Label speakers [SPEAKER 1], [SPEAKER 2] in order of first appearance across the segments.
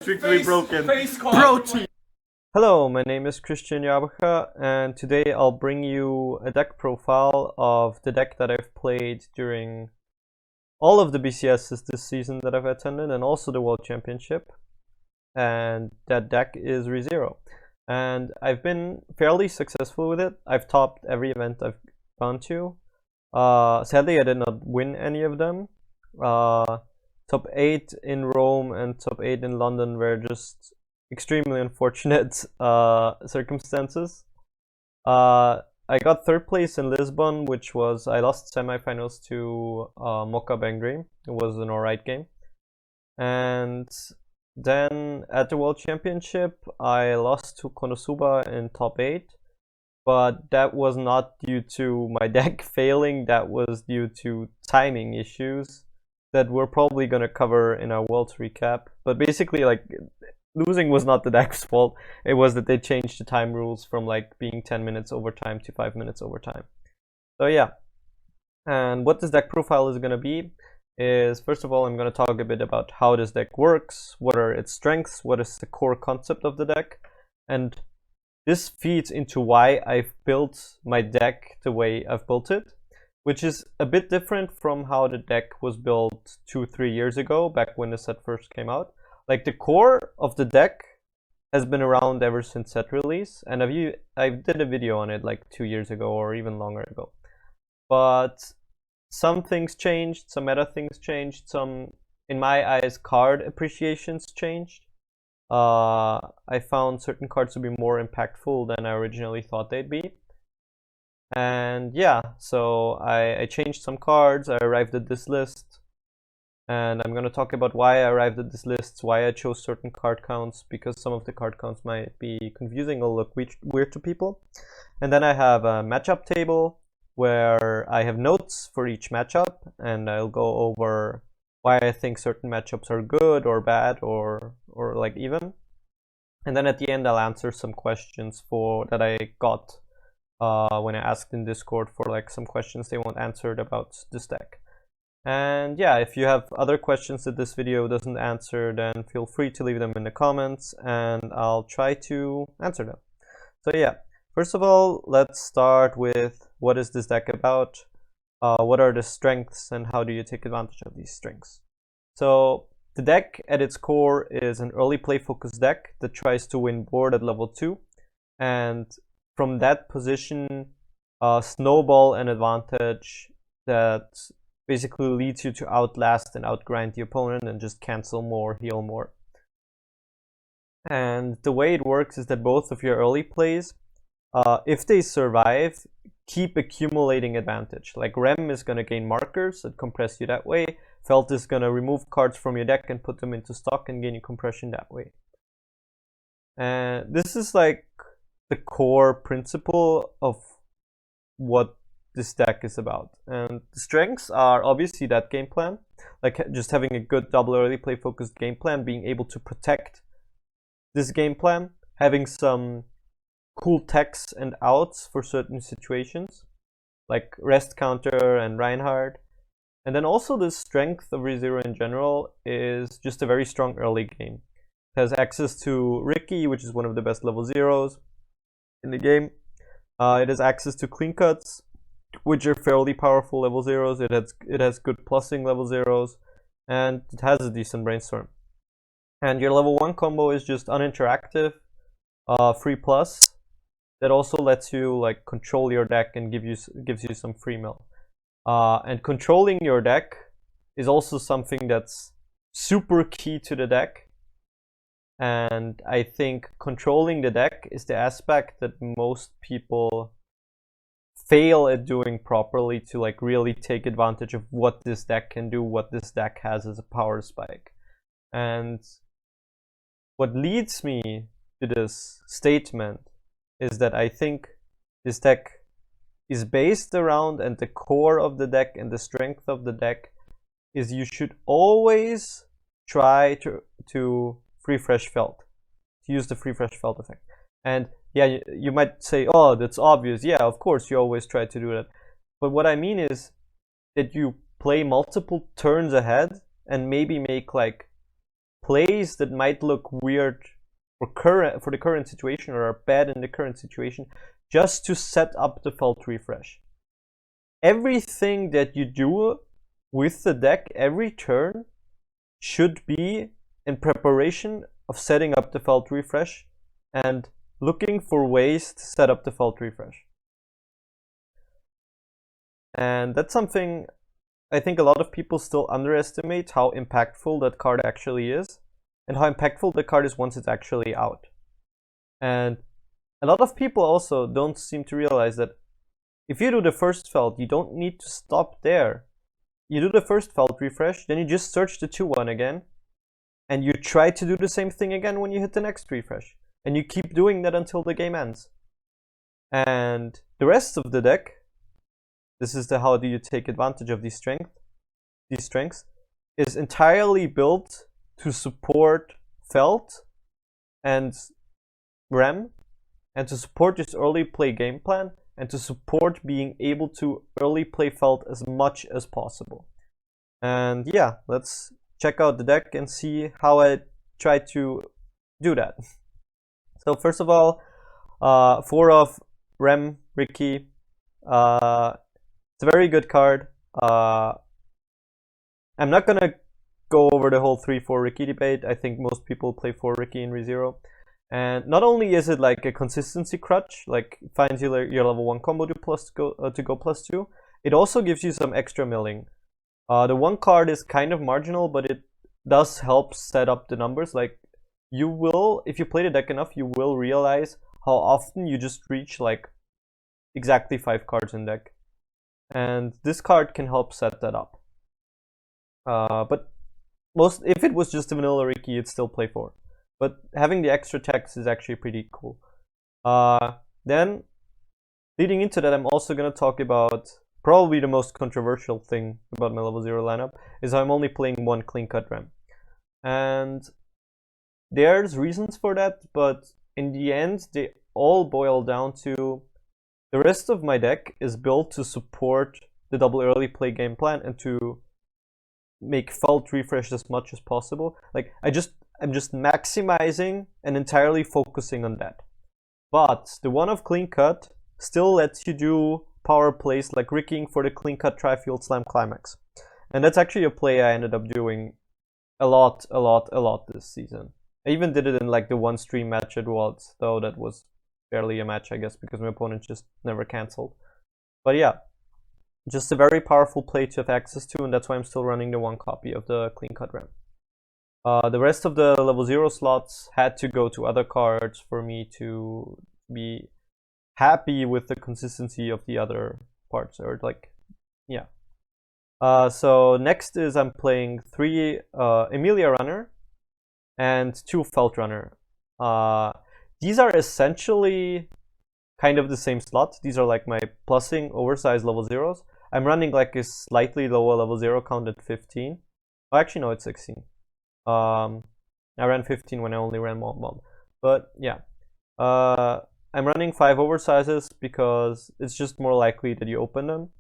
[SPEAKER 1] Strictly broken.
[SPEAKER 2] Protein!
[SPEAKER 3] Hello, my name is Jahrbacher, and today I'll bring you a deck profile of the deck that I've played during all of the BCSs this season that I've attended, and also the World Championship. And that deck is ReZero. And I've been fairly successful with it. I've topped every event I've gone to. Sadly, I did not win any of them. Top 8 in Rome and top 8 in London were just extremely unfortunate circumstances. I got 3rd place in Lisbon, which was, I lost semifinals to Mocha Bang Dream. It was an alright game. And then at the World Championship, I lost to Konosuba in top 8. But that was not due to my deck failing, that was due to timing issues that we're probably going to cover in our Worlds recap. But basically, like, losing was not the deck's fault. It was that they changed the time rules from like being 10 minutes overtime to 5 minutes overtime. So yeah. And what this deck profile is going to be is, first of all, I'm going to talk a bit about how this deck works, what are its strengths, what is the core concept of the deck, and this feeds into why I've built my deck the way I've built it, which is a bit different from how the deck was built 2-3 years ago, back when the set first came out. Like, the core of the deck has been around ever since set release, and I did a video on it like 2 years ago or even longer ago. But some things changed, some meta things changed, some, in my eyes, card appreciations changed. I found certain cards to be more impactful than I originally thought they'd be. And yeah, so I changed some cards, I arrived at this list, and I'm going to talk about why I arrived at this list, why I chose certain card counts, because some of the card counts might be confusing or look weird to people. And then I have a matchup table where I have notes for each matchup, and I'll go over why I think certain matchups are good or bad or like even. And then at the end I'll answer some questions that I got when I asked in Discord for like some questions they want answered about this deck. And yeah, if you have other questions that this video doesn't answer, then feel free to leave them in the comments and I'll try to answer them. So yeah, first of all, let's start with what is this deck about, what are the strengths, and how do you take advantage of these strengths. So the deck at its core is an early play focused deck that tries to win board at level 2, and from that position snowball an advantage that basically leads you to outlast and outgrind the opponent and just cancel more, heal more. And the way it works is that both of your early plays, if they survive, keep accumulating advantage. Like Rem is going to gain markers that compress you that way. Felt is going to remove cards from your deck and put them into stock and gain you compression that way. And this is like the core principle of what this deck is about. And the strengths are obviously that game plan, like just having a good double early play focused game plan, being able to protect this game plan, having some cool techs and outs for certain situations, like Rest Counter and Reinhardt. And then also the strength of ReZero in general is just a very strong early game. It has access to Ricky, which is one of the best level 0s in the game. It has access to Clean Cuts, which are fairly powerful level 0s. It has good plussing level 0s, and it has a decent Brainstorm. And your level 1 combo is just uninteractive, free plus, that also lets you like control your deck and gives you some free mill. And controlling your deck is also something that's super key to the deck. And I think controlling the deck is the aspect that most people fail at doing properly to like really take advantage of what this deck can do, what this deck has as a power spike. And what leads me to this statement is that I think this deck is based around, and the core of the deck and the strength of the deck is you should always try to free fresh felt, to use the free fresh felt effect. And yeah, you might say, oh, that's obvious. Yeah, of course you always try to do that. But what I mean is that you play multiple turns ahead and maybe make like plays that might look weird for the current situation or are bad in the current situation, just to set up the felt refresh. Everything that you do with the deck every turn should be in preparation of setting up the felt refresh and looking for ways to set up the felt refresh. And that's something I think a lot of people still underestimate, how impactful that card actually is, and how impactful the card is once it's actually out. And a lot of people also don't seem to realize that if you do the first felt, you don't need to stop there. You do the first felt refresh, then you just search the 2-1 again, and you try to do the same thing again when you hit the next refresh. And you keep doing that until the game ends. And the rest of the deck, this is the how do you take advantage of these strengths, is entirely built to support Felt and Rem, and to support this early play game plan, and to support being able to early play Felt as much as possible. And yeah, let's check out the deck and see how I try to do that. So first of all, 4 of Rem, Ricky. It's a very good card. I'm not gonna go over the whole 3-4 Ricky debate. I think most people play 4 Ricky in ReZero. And not only is it like a consistency crutch, like finds you your level 1 combo to go +2, it also gives you some extra milling. The one card is kind of marginal, but it does help set up the numbers. Like, you will, if you play the deck enough, you will realize how often you just reach like exactly 5 cards in deck. And this card can help set that up. But if it was just a vanilla Ricky, you'd still play 4. But having the extra text is actually pretty cool. Then, leading into that, I'm also going to talk about probably the most controversial thing about my level 0 lineup, is I'm only playing 1 clean cut Rem. And there's reasons for that, but in the end, they all boil down to the rest of my deck is built to support the double early play game plan and to make Felt refresh as much as possible. Like, I'm just maximizing and entirely focusing on that. But the one of clean cut still lets you do power plays like Ricking for the clean cut Tri-Field Slam Climax. And that's actually a play I ended up doing a lot this season. I even did it in like the 1 stream match it was, though that was barely a match, I guess, because my opponent just never cancelled. But yeah, just a very powerful play to have access to, and that's why I'm still running the 1 copy of the clean cut Rem. The rest of the level 0 slots had to go to other cards for me to be happy with the consistency of the other parts, or like, yeah. So next is I'm playing 3 Emilia Runner and 2 Felt Runner. These are essentially kind of the same slot. These are like my plussing oversized level 0s. I'm running like a slightly lower level 0 count at 15. Oh, actually no, it's 16. I ran 15 when I only ran 1 bomb. But yeah. I'm running 5 oversizes because it's just more likely that you open them.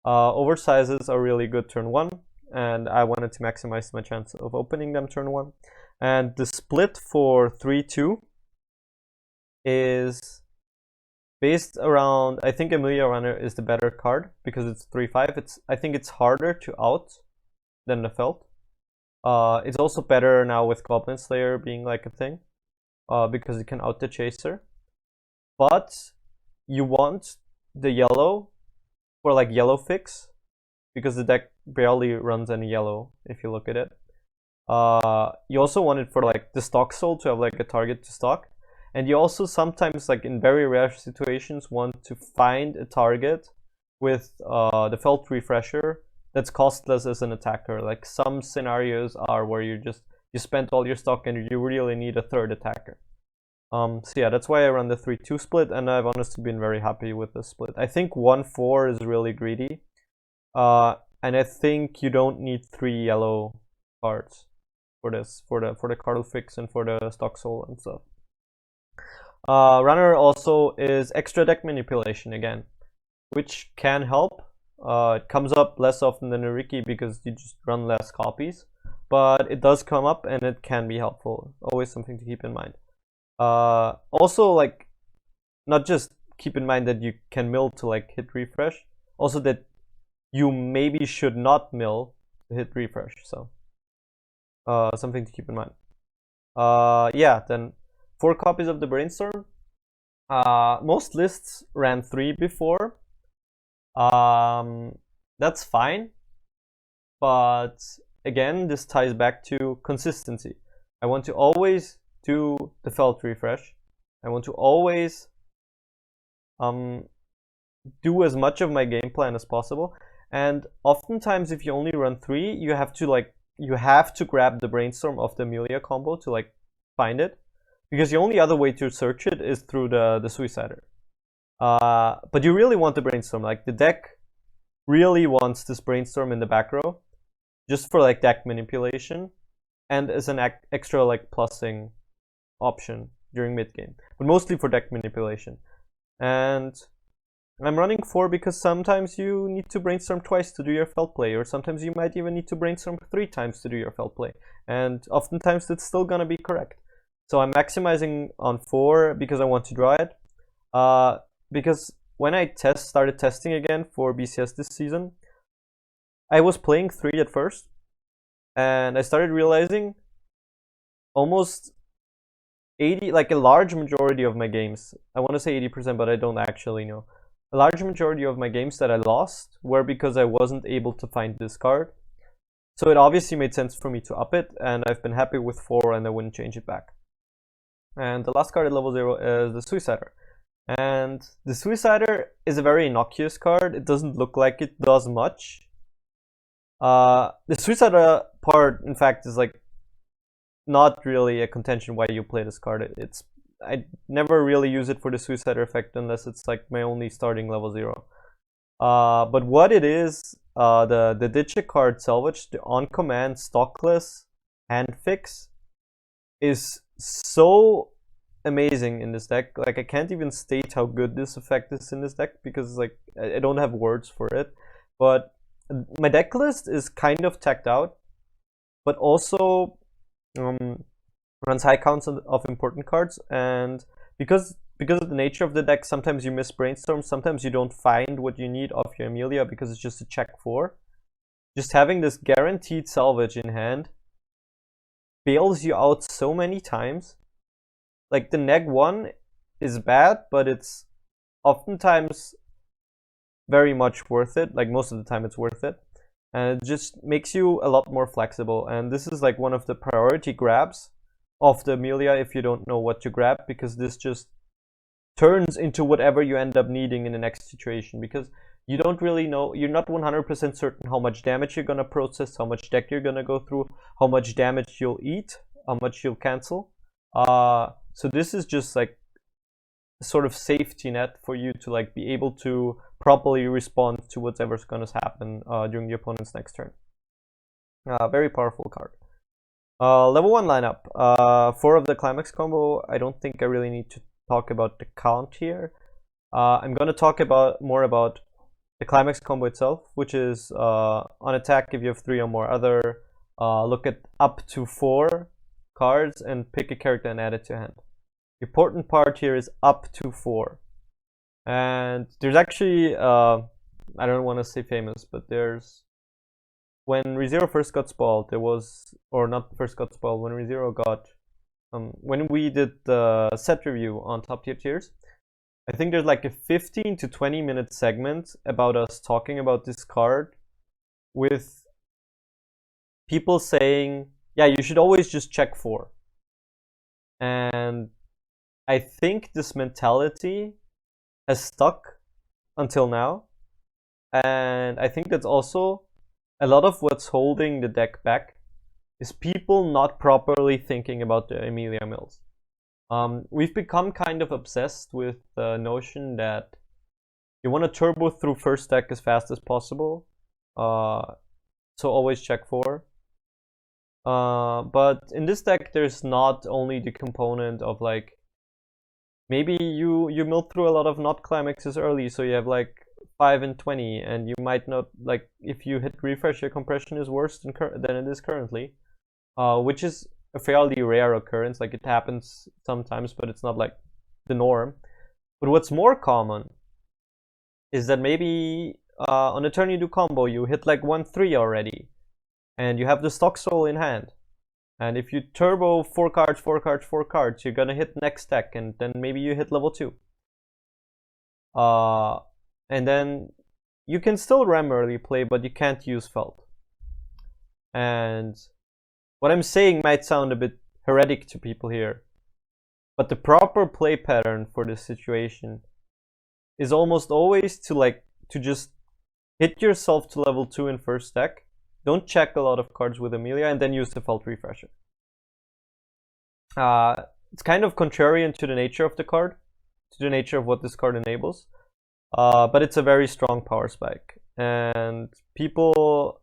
[SPEAKER 3] Oversizes are really good turn 1, and I wanted to maximize my chance of opening them turn 1. And the split for 3-2 is based around, I think Emilia Runner is the better card because it's 3-5. I think it's harder to out than the Felt. It's also better now with Goblin Slayer being like a thing, because it can out the Chaser. But you want the yellow for like yellow fix, because the deck barely runs any yellow if you look at it. You also want it for like the stock soul to have like a target to stock. And you also sometimes, like in very rare situations, want to find a target with the Felt Refresher that's costless as an attacker. Like some scenarios are where you spent all your stock and you really need a 3rd attacker. So yeah, that's why I run the 3-2 split, and I've honestly been very happy with this split. I think 1-4 is really greedy, and I think you don't need 3 yellow cards for this, for the card fix and for the stock soul and stuff. Runner also is extra deck manipulation again, which can help. It comes up less often than a Ricky because you just run less copies, but it does come up and it can be helpful. Always something to keep in mind. Also, like, not just keep in mind that you can mill to like hit refresh, also that you maybe should not mill to hit refresh. So something to keep in mind. Yeah, then 4 copies of the Brainstorm. Most lists ran 3 before. That's fine, but again, this ties back to consistency. I want to always do the felt refresh. I want to always do as much of my game plan as possible. And oftentimes, if you only run 3, you have to grab the Brainstorm of the Amelia combo to like find it, because the only other way to search it is through the Suicider. But you really want the Brainstorm. Like, the deck really wants this Brainstorm in the back row, just for like deck manipulation, and as an extra like plussing option during mid game, but mostly for deck manipulation. And I'm running 4 because sometimes you need to Brainstorm twice to do your felt play, or sometimes you might even need to Brainstorm 3 times to do your felt play, and oftentimes it's still gonna be correct. So I'm maximizing on 4 because I want to draw it. Because when I started testing again for BCS this season, I was playing 3 at first, and I started realizing almost 80, like a large majority of my games, I want to say 80%, but I don't actually know. A large majority of my games that I lost were because I wasn't able to find this card. So it obviously made sense for me to up it, and I've been happy with 4 and I wouldn't change it back. And the last card at level 0 is the Suicider. And the Suicider is a very innocuous card. It doesn't look like it does much. The Suicider part, in fact, is like not really a contention why you play this card. I never really use it for the Suicider effect unless it's like my only starting level 0. But what it is, the Digit card Salvage, the on command stockless hand fix, is so amazing in this deck. Like, I can't even state how good this effect is in this deck because like I don't have words for it. But my deck list is kind of tacked out, but also runs high counts of important cards, and because of the nature of the deck, sometimes you miss Brainstorm, sometimes you don't find what you need off your Amelia because it's just a check 4. Just having this guaranteed salvage in hand bails you out so many times. Like, the neg 1 is bad, but it's oftentimes very much worth it. Like, most of the time it's worth it, and it just makes you a lot more flexible. And this is like one of the priority grabs of the Amelia if you don't know what to grab, because this just turns into whatever you end up needing in the next situation, because you don't really know, you're not 100% certain how much damage you're gonna process, how much deck you're gonna go through, how much damage you'll eat, how much you'll cancel. So this is just like a sort of safety net for you to like be able to properly respond to whatever's gonna happen during the opponent's next turn. Very powerful card. Level 1 lineup. 4 of the Climax combo. I don't think I really need to talk about the count here. I'm gonna talk more about the Climax combo itself, which is on attack if you have 3 or more other, look at up to 4 cards and pick a character and add it to hand. The important part here is up to 4. And there's actually, I don't want to say famous, but there's, when ReZero first got spoiled, there was, or not first got spoiled, when ReZero got, when we did the set review on top tier tiers, I think there's like a 15 to 20 minute segment about us talking about this card with people saying, yeah, you should always just check 4. And I think this mentality has stuck until now. And I think that's also a lot of what's holding the deck back is people not properly thinking about the Amelia mills. We've become kind of obsessed with the notion that you want to turbo through first deck as fast as possible. So always check 4. But in this deck, there's not only the component of like, maybe you mill through a lot of not climaxes early, so you have like 5 and 20, and you might not, like, if you hit refresh, your compression is worse than it is currently. which is a fairly rare occurrence. Like, it happens sometimes, but it's not like the norm. But what's more common is that maybe on a turn you do combo, you hit like 1-3 already, and you have the stock soul in hand. And if you turbo 4 cards, 4 cards, 4 cards, you're gonna hit next deck, and then maybe you hit level 2. And then you can still ram early play, but you can't use Felt. And what I'm saying might sound a bit heretic to people here, but the proper play pattern for this situation is almost always to just hit yourself to level 2 in first deck. Don't check a lot of cards with Amelia, and then use the Felt Refresher. It's kind of contrarian to the nature of the card, to the nature of what this card enables, but it's a very strong power spike, and people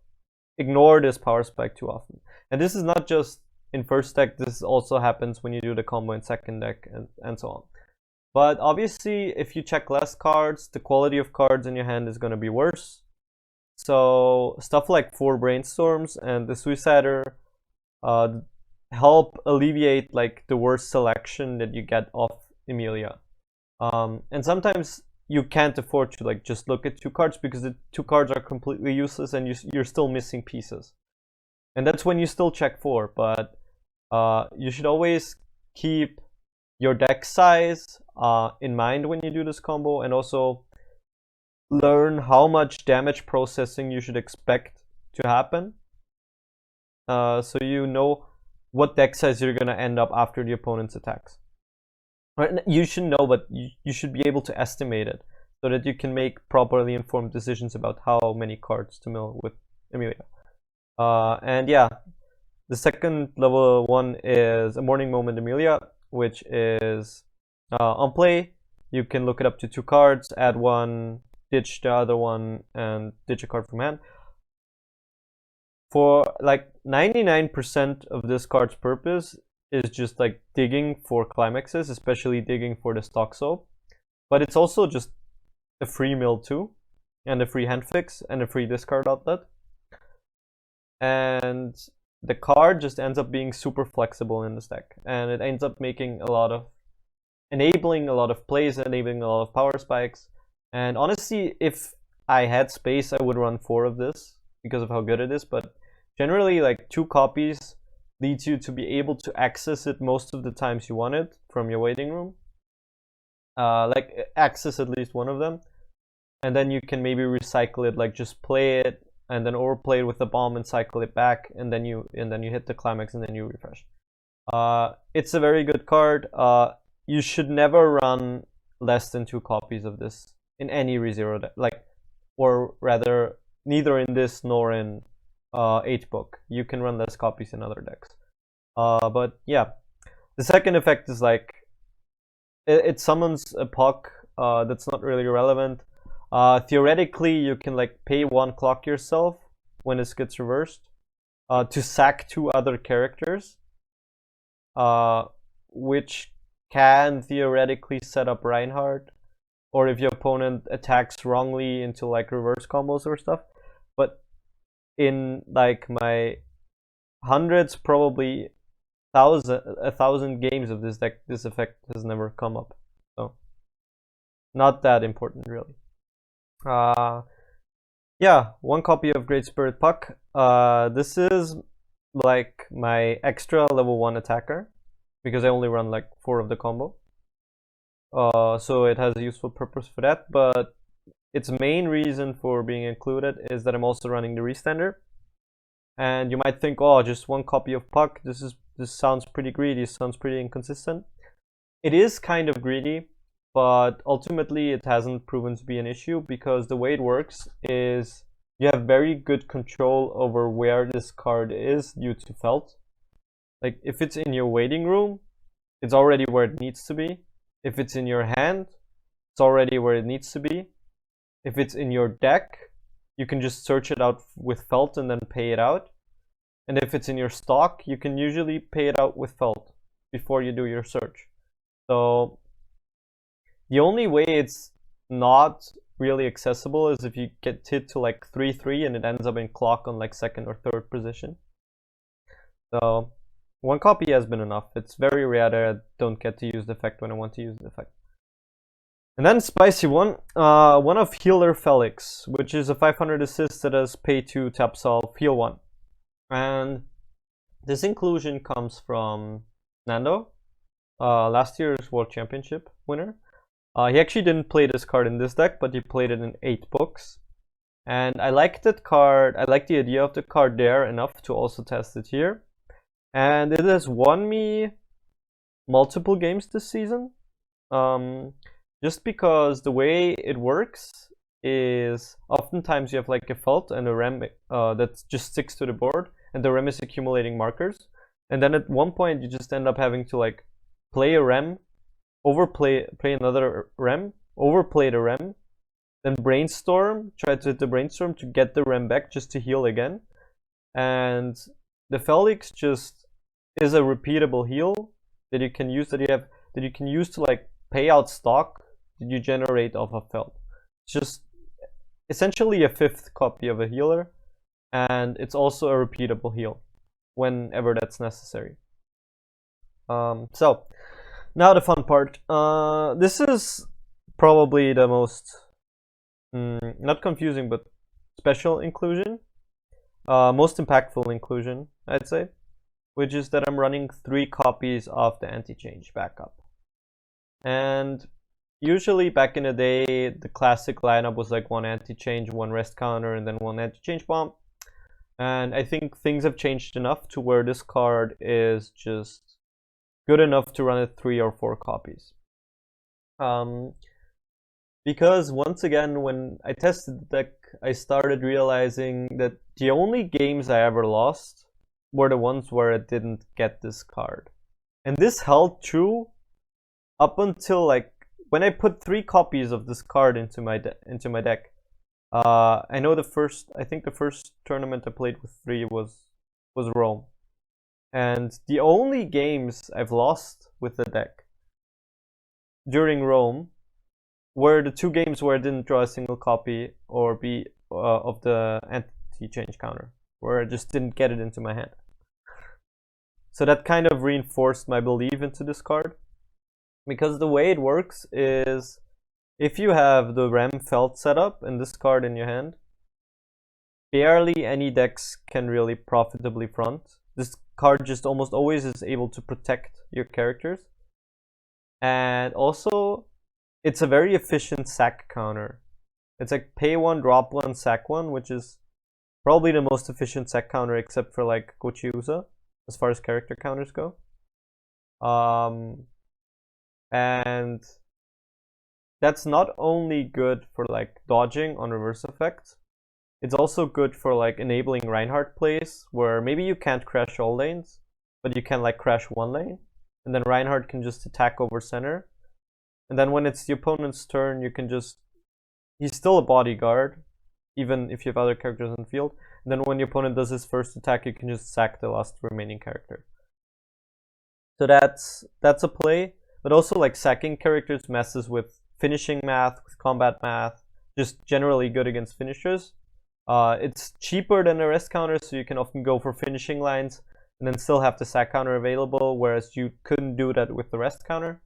[SPEAKER 3] ignore this power spike too often. And this is not just in first deck, this also happens when you do the combo in second deck, and so on. But obviously, if you check less cards, the quality of cards in your hand is going to be worse. So stuff like 4 Brainstorms and the Suicider help alleviate like the worst selection that you get off Emilia. And sometimes you can't afford to like just look at 2 cards, because the 2 cards are completely useless and you're still missing pieces. And that's when you still check 4, but you should always keep your deck size in mind when you do this combo, and also learn how much damage processing you should expect to happen, so you know what deck size you're gonna end up after the opponent's attacks. Right? You should know, but you should be able to estimate it, so that you can make properly informed decisions about how many cards to mill with Emilia. And yeah, the second level one is a Morning Moment Emilia, which is on play. You can look it up to 2 cards, add 1, ditch the other one, and ditch a card from hand. For like 99% of this card's purpose is just like digging for climaxes, especially digging for the stock soul. But it's also just a free mill too, and a free hand fix, and a free discard outlet. And the card just ends up being super flexible in this deck, and it ends up making enabling a lot of plays, enabling a lot of power spikes. And honestly, if I had space, I would run 4 of this because of how good it is. But generally, like 2 copies leads you to be able to access it most of the times you want it from your waiting room. Like access at least one of them, and then you can maybe recycle it, like just play it and then overplay it with a bomb and cycle it back, and then you hit the climax and then you refresh. It's a very good card. You should never run less than 2 copies of this in any ReZero deck, or rather, neither in this nor in 8 book. You can run less copies in other decks. But yeah, the second effect is like it summons a puck that's not really relevant. Theoretically, you can like pay 1 clock yourself when this gets reversed to sack 2 other characters, which can theoretically set up Reinhardt, or if your opponent attacks wrongly into like reverse combos or stuff. But in like my hundreds, probably 1,000 games of this deck, this effect has never come up. So not that important really. Yeah, 1 copy of Great Spirit Puck. This is like my extra level 1 attacker, because I only run like 4 of the combo. So it has a useful purpose for that, but its main reason for being included is that I'm also running the Restander. And you might think, oh, just 1 copy of Puck, this sounds pretty greedy, sounds pretty inconsistent. It is kind of greedy, but ultimately it hasn't proven to be an issue, because the way it works is you have very good control over where this card is due to Felt. Like, if it's in your waiting room, it's already where it needs to be. If it's in your hand, it's already where it needs to be. If it's in your deck, you can just search it out with Felt and then pay it out. And if it's in your stock, you can usually pay it out with Felt before you do your search. So the only way it's not really accessible is if you get hit to like 3-3 and it ends up in clock on like 2nd or 3rd position. So 1 copy has been enough. It's very rare that I don't get to use the effect when I want to use the effect. And then spicy one of Healer Felix, which is a 500 assist that has pay 2 tap solve heal 1. And this inclusion comes from Nando, last year's World Championship winner. He actually didn't play this card in this deck, but he played it in 8 books. And I like that card. I like the idea of the card there enough to also test it here. And it has won me multiple games this season. Just because the way it works is oftentimes you have like a felt and a rem that just sticks to the board, and the rem is accumulating markers. And then at one point you just end up having to like play a rem, play another rem, overplay the rem, then brainstorm, try to hit the brainstorm to get the rem back just to heal again. And the Felix just is a repeatable heal that you can use to like pay out stock that you generate off of felt. It's just essentially a 5th copy of a healer, and it's also a repeatable heal whenever that's necessary. So now the fun part. This is probably the most not confusing but special inclusion, most impactful inclusion, I'd say, which is that I'm running 3 copies of the anti-change backup. And usually back in the day, the classic lineup was like 1 anti-change, 1 rest counter, and then 1 anti-change bomb. And I think things have changed enough to where this card is just good enough to run it 3 or 4 copies. Because once again, when I tested the deck, I started realizing that the only games I ever lost were the ones where I didn't get this card. And this held true up until like when I put 3 copies of this card into my deck. I know I think the first tournament I played with 3 was Rome. And the only games I've lost with the deck during Rome were the 2 games where I didn't draw a single copy or be of the anti-change counter, where I just didn't get it into my hand. So that kind of reinforced my belief into this card, because the way it works is if you have the Rem Felt setup and this card in your hand, barely any decks can really profitably front. This card just almost always is able to protect your characters. And also, it's a very efficient sack counter. It's like pay 1, drop 1, sack 1, which is probably the most efficient sack counter except for like Gochiusa as far as character counters go. And that's not only good for like dodging on reverse effects, it's also good for like enabling Reinhardt plays where maybe you can't crash all lanes, but you can like crash 1 lane, and then Reinhardt can just attack over center. And then when it's the opponent's turn, you can just, he's still a bodyguard, even if you have other characters in the field. And then when the opponent does his first attack, you can just sack the last remaining character. So that's a play, but also like sacking characters messes with finishing math, with combat math, just generally good against finishers. It's cheaper than a rest counter, so you can often go for finishing lines and then still have the sack counter available, whereas you couldn't do that with the rest counter.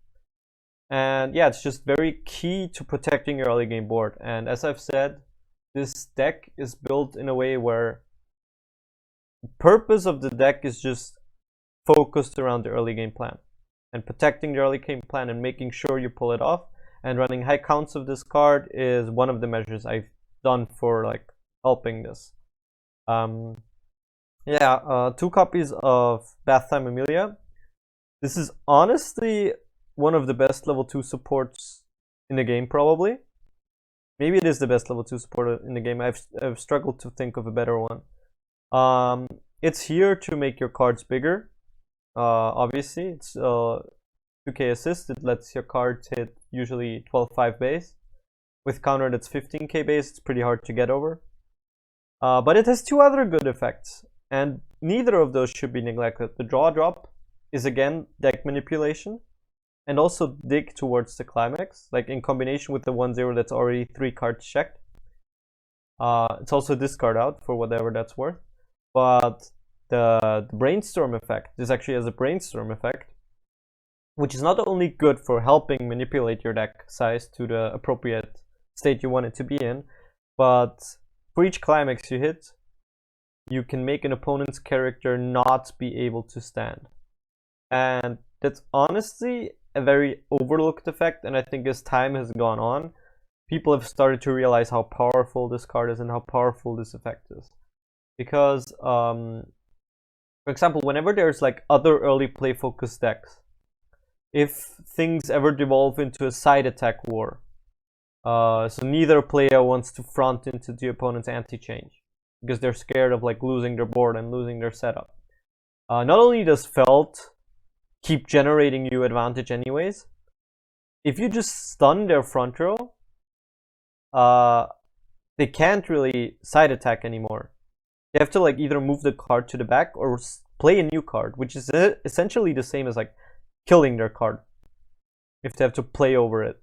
[SPEAKER 3] And yeah, it's just very key to protecting your early game board. And as I've said, this deck is built in a way where the purpose of the deck is just focused around the early game plan and protecting the early game plan and making sure you pull it off. And running high counts of this card is one of the measures I've done for like helping this. 2 copies of Bath Time Amelia. This is honestly one of the best level 2 supports in the game, probably. Maybe it is the best level 2 support in the game. I've struggled to think of a better one. It's here to make your cards bigger. Obviously, it's 2k assist. It lets your cards hit usually 12.5 base. With counter that's 15k base, it's pretty hard to get over. But it has 2 other good effects, and neither of those should be neglected. The draw drop is again deck manipulation, and also dig towards the climax, like in combination with the 1-0 that's already 3 cards checked. It's also discard out for whatever that's worth. But the brainstorm effect. This actually has a brainstorm effect, which is not only good for helping manipulate your deck size to the appropriate state you want it to be in, but for each climax you hit, you can make an opponent's character not be able to stand. And that's honestly a very overlooked effect, and I think as time has gone on, people have started to realize how powerful this card is and how powerful this effect is. Because, for example, whenever there's like other early play focused decks, if things ever devolve into a side attack war, so neither player wants to front into the opponent's anti-change because they're scared of like losing their board and losing their setup. Not only does Felt keep generating you advantage anyways, if you just stun their front row, they can't really side attack anymore. They have to like either move the card to the back or play a new card, which is essentially the same as like killing their card if they have to play over it.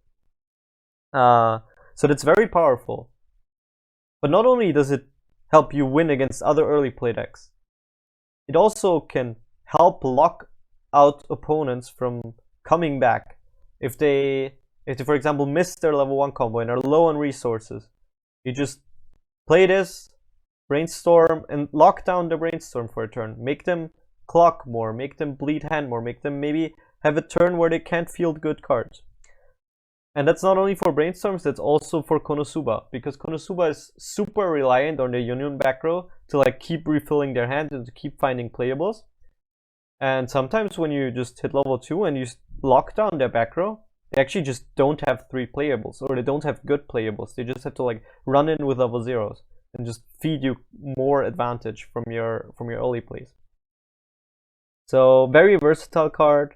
[SPEAKER 3] So that's very powerful. But not only does it help you win against other early play decks, it also can help lock out opponents from coming back. If they for example miss their level 1 combo and are low on resources, you just play this, brainstorm, and lock down the brainstorm for a turn. Make them clock more, make them bleed hand more, make them maybe have a turn where they can't field good cards. And that's not only for brainstorms, that's also for Konosuba, because Konosuba is super reliant on the Yunun back row to like keep refilling their hand and to keep finding playables. And sometimes when you just hit level 2 and you lock down their back row, they actually just don't have 3 playables, or they don't have good playables. They just have to like run in with level 0s and just feed you more advantage from your early plays. So very versatile card,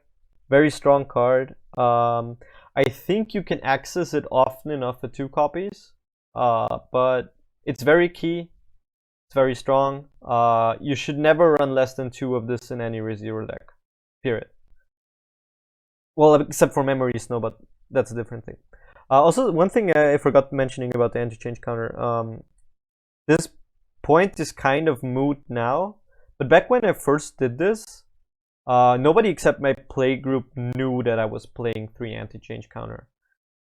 [SPEAKER 3] very strong card. I think you can access it often enough for 2 copies, but it's very key. It's very strong. You should never run less than 2 of this in any ReZero deck, period. Well, except for Memory Snow, but that's a different thing. Also, one thing I forgot mentioning about the anti-change counter. This point is kind of moot now, but back when I first did this, nobody except my play group knew that I was playing 3 anti-change counter.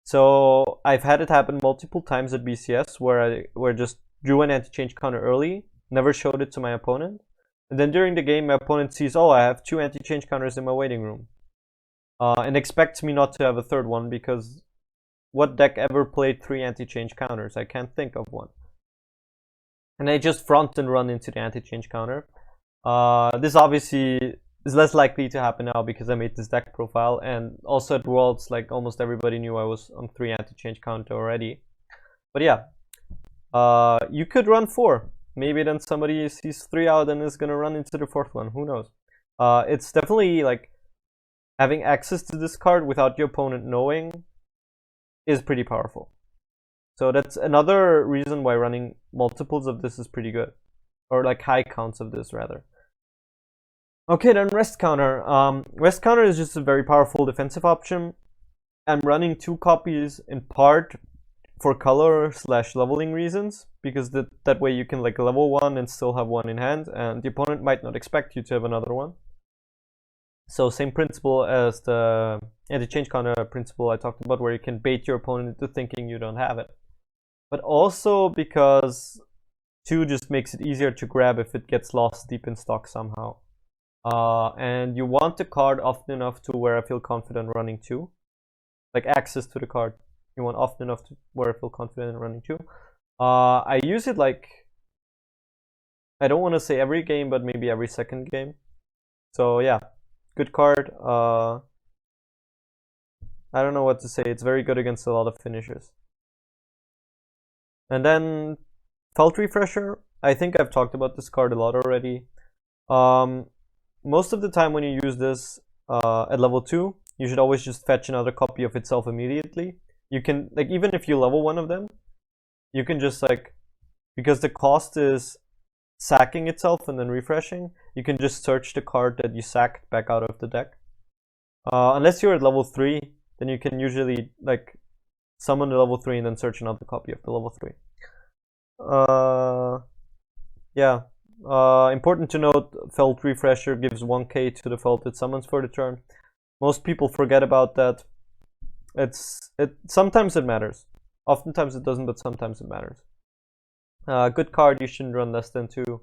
[SPEAKER 3] So I've had it happen multiple times at BCS where I just drew an anti-change counter early, never showed it to my opponent, and then during the game my opponent sees, oh, I have 2 anti-change counters in my waiting room, and expects me not to have a third one, because what deck ever played 3 anti-change counters? I can't think of one. And I just front and run into the anti-change counter. This obviously is less likely to happen now because I made this deck profile, and also at Worlds, like almost everybody knew I was on 3 anti-change counter already. But yeah, you could run 4. Maybe then somebody sees 3 out and is gonna run into the 4th one. Who knows? It's definitely like having access to this card without your opponent knowing is pretty powerful. So that's another reason why running multiples of this is pretty good, or like high counts of this rather. Okay, then rest counter. Rest counter is just a very powerful defensive option. I'm running 2 copies in part for color/leveling reasons, because that way you can like level 1 and still have 1 in hand, and the opponent might not expect you to have another one. So same principle as the anti-change counter principle I talked about, where you can bait your opponent into thinking you don't have it. But also because 2 just makes it easier to grab if it gets lost deep in stock somehow. And you want the card often enough to where I feel confident running 2. Like access to the card. You want often enough to where I feel confident in running 2. I use it like, I don't want to say every game, but maybe every second game. So yeah, good card. I don't know what to say. It's very good against a lot of finishers. And then Felt Refresher. I think I've talked about this card a lot already. Most of the time when you use this at level 2, you should always just fetch another copy of itself immediately. You can, like, even if you level one of them, you can just like, because the cost is sacking itself and then refreshing, you can just search the card that you sacked back out of the deck. Unless you're at level 3, then you can usually like summon the level 3 and then search another copy of the level 3. Yeah, Important to note, Felt Refresher gives 1k to the Felt it summons for the turn. Most people forget about that. Sometimes it matters. Oftentimes it doesn't, but sometimes it matters. Good card, you shouldn't run less than 2.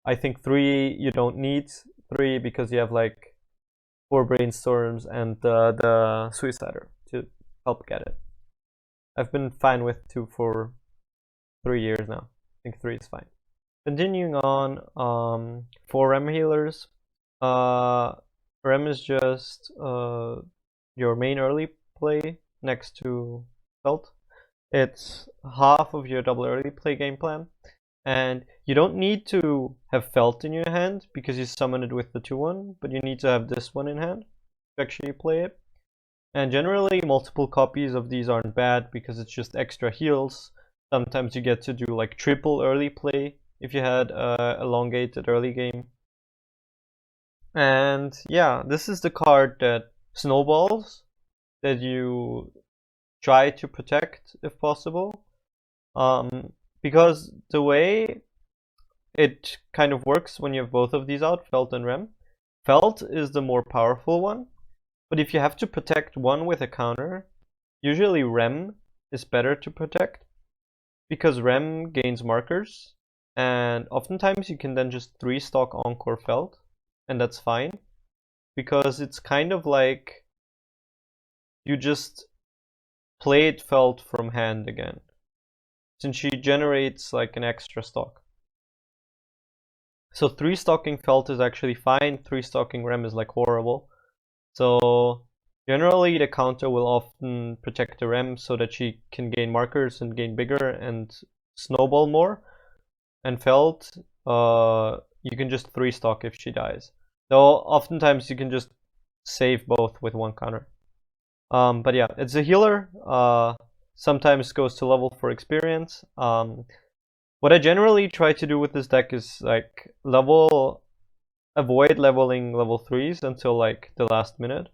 [SPEAKER 3] I think 3 you don't need 3 because you have like 4 Brainstorms and the Suicider to help get it. I've been fine with 2 for 3 years now. I think 3 is fine. Continuing on, 4 Rem healers. Rem is just your main early play next to Felt. It's half of your double early play game plan, and you don't need to have Felt in your hand because you summon it with the 2-1, but you need to have this one in hand to actually play it. And generally multiple copies of these aren't bad because it's just extra heals. Sometimes you get to do like triple early play if you had elongated early game. And yeah, this is the card that snowballs that you try to protect if possible, because the way it kind of works when you have both of these out, Felt and Rem, Felt is the more powerful one, but if you have to protect one with a counter, usually Rem is better to protect because Rem gains markers, and oftentimes you can then just 3-stock Encore Felt, and that's fine because it's kind of like you just played Felt from hand again, since she generates like an extra stock. So 3-stocking Felt is actually fine, 3-stocking Rem is like horrible. So generally the counter will often protect the Rem so that she can gain markers and gain bigger and snowball more. And Felt, you can just 3-stock if she dies. Though oftentimes you can just save both with one counter. But yeah, it's a healer. Sometimes goes to level for experience. What I generally try to do with this deck is like avoid leveling level 3s until like the last minute.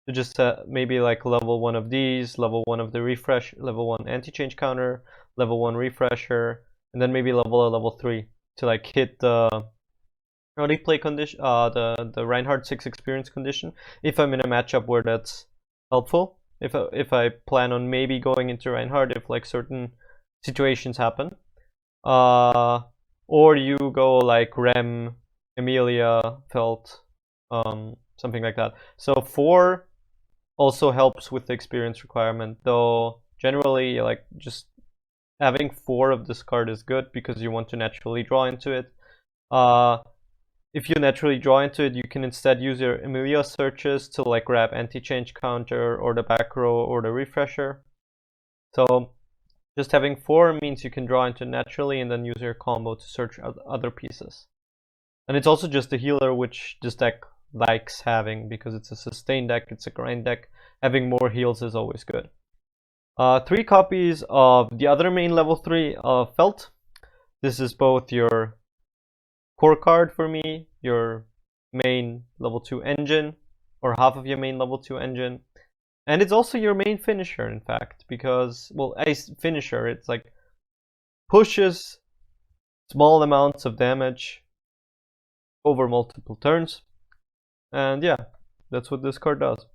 [SPEAKER 3] To just maybe like level 1 of these, level 1 of the refresh, level 1 anti-change counter, level 1 refresher, and then maybe level a level 3 to like hit the early play condition, the Reinhardt 6 experience condition, if I'm in a matchup where that's helpful. If I plan on maybe going into Reinhardt if like certain situations happen, or you go like Rem, Emilia, Felt, something like that. So 4 also helps with the experience requirement, though generally like just having 4 of this card is good because you want to naturally draw into it. If you naturally draw into it, you can instead use your Emilia searches to like grab anti-change counter or the back row or the refresher. So just having 4 means you can draw into it naturally and then use your combo to search other pieces. And it's also just a healer, which this deck likes having because it's a sustain deck, it's a grind deck. Having more heals is always good. 3 copies of the other main level 3 of Felt. This is both your core card for me, your main level 2 engine, or half of your main level 2 engine. And it's also your main finisher, in fact, because, well, a finisher, it's like pushes small amounts of damage over multiple turns. And yeah, that's what this card does.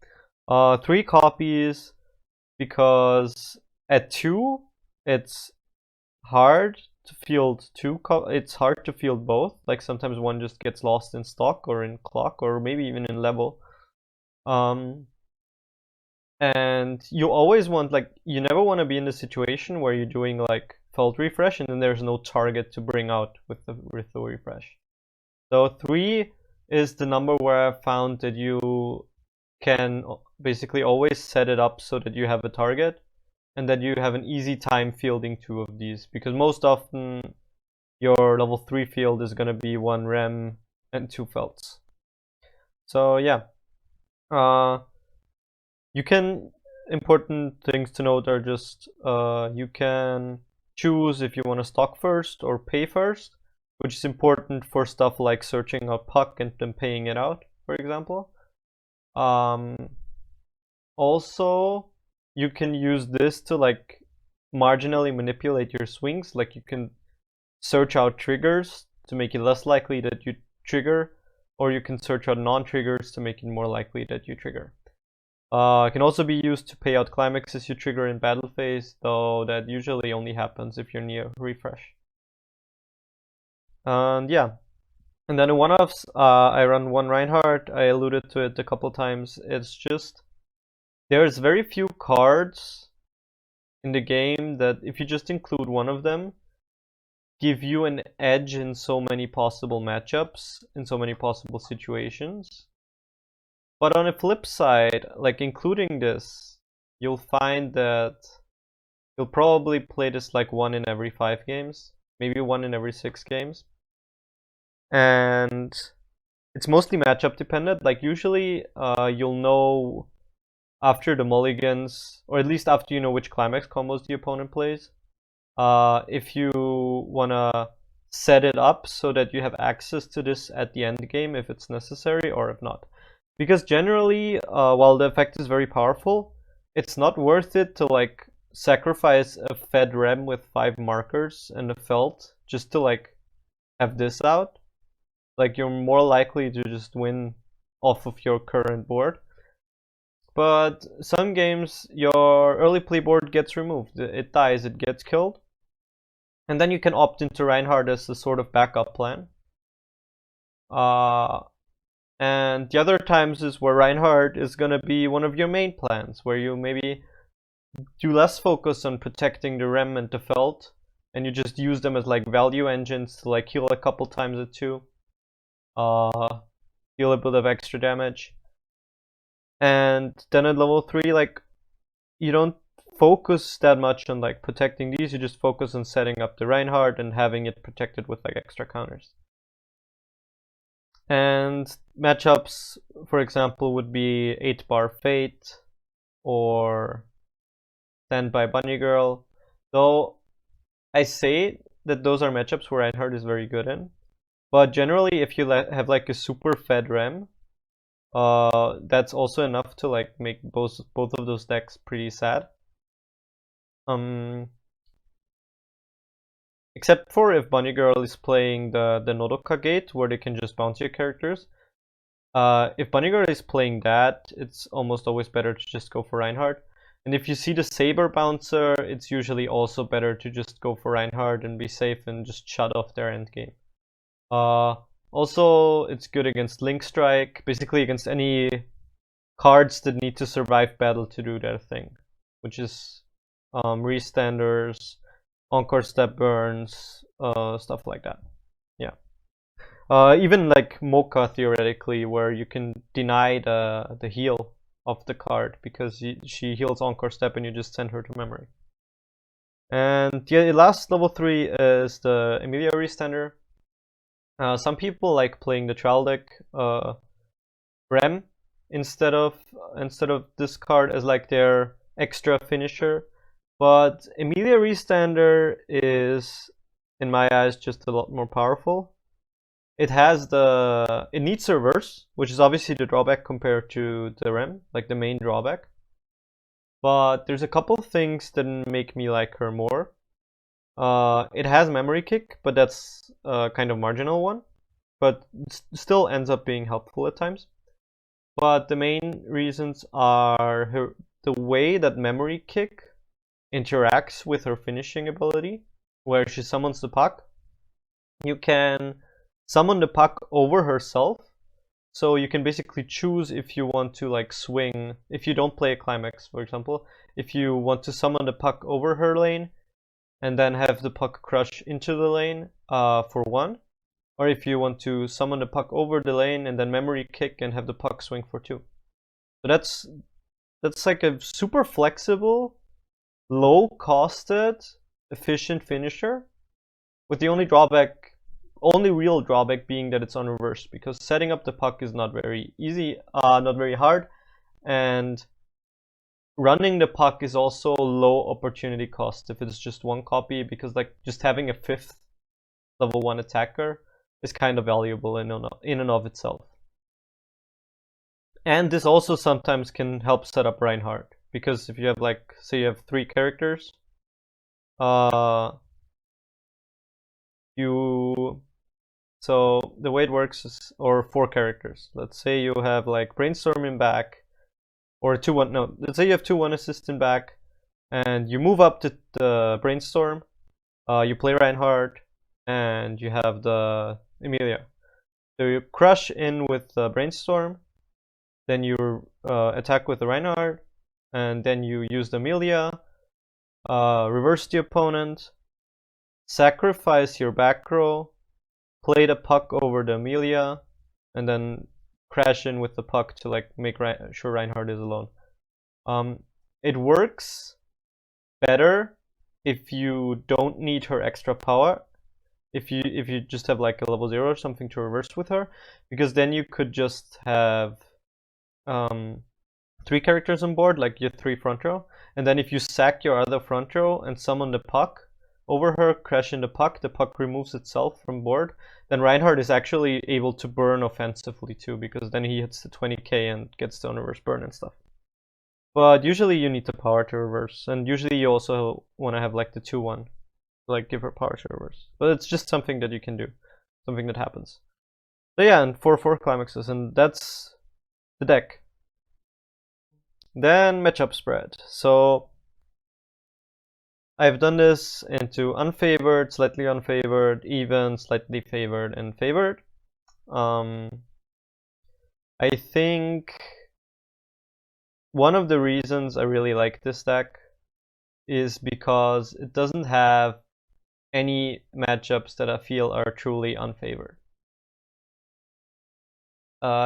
[SPEAKER 3] 3 copies because at 2, it's hard to field it's hard to field both. Like sometimes one just gets lost in stock or in clock or maybe even in level. And you always want, like, you never want to be in the situation where you're doing like Felt refresh and then there's no target to bring out with the refresh. So 3 is the number where I found that you can basically always set it up so that you have a target and that you have an easy time fielding 2 of these, because most often your level 3 field is going to be 1 Rem and 2 Felts. So yeah, you can, important things to note are just you can choose if you want to stock first or pay first, which is important for stuff like searching a puck and then paying it out, for example. Also, you can use this to like marginally manipulate your swings. Like you can search out triggers to make it less likely that you trigger, or you can search out non-triggers to make it more likely that you trigger. It can also be used to pay out climaxes you trigger in battle phase, though that usually only happens if you're near refresh. And yeah. And then in one-offs, I run one Reinhardt. I alluded to it a couple times. It's just, there's very few cards in the game that, if you just include one of them, give you an edge in so many possible matchups, in so many possible situations. But on the flip side, like including this, you'll find that you'll probably play this like 1 in every 5 games, maybe 1 in every 6 games. And it's mostly matchup dependent. Like usually you'll know after the mulligans, or at least after you know which climax combos the opponent plays, if you want to set it up so that you have access to this at the end game if it's necessary, or if not. Because generally, while the effect is very powerful, it's not worth it to like sacrifice a fed rem with 5 markers and a felt just to like have this out. Like, you're more likely to just win off of your current board. But some games, your early play board gets removed. It dies, it gets killed. And then you can opt into Reinhardt as a sort of backup plan. And the other times is where Reinhardt is going to be one of your main plans, where you maybe do less focus on protecting the rem and the felt, and you just use them as like value engines to like heal a couple times or two. Deal a bit of extra damage. And then at level 3, like, you don't focus that much on like protecting these, you just focus on setting up the Reinhardt and having it protected with like extra counters. And matchups, for example, would be 8-bar Fate or Stand by Bunny Girl. Though I say that those are matchups where Reinhardt is very good in. But generally, if you have like a super fed rem, that's also enough to like make both of those decks pretty sad. Except for if Bunny Girl is playing the Nodoka gate, where they can just bounce your characters. If Bunny Girl is playing that, it's almost always better to just go for Reinhardt. And if you see the Saber bouncer, it's usually also better to just go for Reinhardt and be safe and just shut off their endgame. Also, it's good against Link Strike, basically against any cards that need to survive battle to do their thing, which is Restanders, Encore Step Burns, stuff like that. Yeah. Even like Mocha, theoretically, where you can deny the heal of the card because she heals Encore Step and you just send her to memory. And the last level 3 is the Emilia Restander. Some people like playing the trial deck Rem instead of this card as like their extra finisher, but Emilia Restander is, in my eyes, just a lot more powerful. It needs reverse, which is obviously the drawback compared to the Rem, like the main drawback. But there's a couple of things that make me like her more. It has memory kick, but that's a kind of marginal one, but still ends up being helpful at times. But the main reasons are the way that memory kick interacts with her finishing ability, where she summons the puck. You can summon the puck over herself, so you can basically choose if you want to like swing, if you don't play a climax, for example, if you want to summon the puck over her lane and then have the puck crush into the lane for 1, or if you want to summon the puck over the lane and then memory kick and have the puck swing for 2. So that's like a super flexible, low-costed, efficient finisher, with the only real drawback being that it's on reverse, because setting up the puck is not very easy, not very hard, and running the puck is also low opportunity cost if it's just 1 copy, because like just having a 5th level 1 attacker is kind of valuable in and of itself. And this also sometimes can help set up Reinhardt, because if you have like, say you have 3 characters, you So the way it works is, or 4 characters. Let's say you have like Brainstorm in back, or 2-1. No, let's say you have 2-1 assist in back, and you move up to the Brainstorm. You play Reinhardt, and you have the Emilia. So you crush in with the Brainstorm, then you attack with the Reinhardt, and then you use the Emilia, reverse the opponent, sacrifice your back row, play the puck over the Emilia, and then crash in with the puck to like make sure Reinhardt is alone. It works better if you don't need her extra power. If you just have like a level 0 or something to reverse with her, because then you could just have 3 characters on board, like your 3 front row, and then if you sack your other front row and summon the puck over her, crash in the puck removes itself from board, then Reinhardt is actually able to burn offensively too, because then he hits the 20k and gets the reverse burn and stuff. But usually you need the power to reverse, and usually you also want to have like the 2-1, like give her power to reverse. But it's just something that you can do, something that happens. So yeah, and 4/4 climaxes, and that's the deck. Then matchup spread. So I've done this into unfavored, slightly unfavored, even, slightly favored, and favored. I think one of the reasons I really like this deck is because it doesn't have any matchups that I feel are truly unfavored.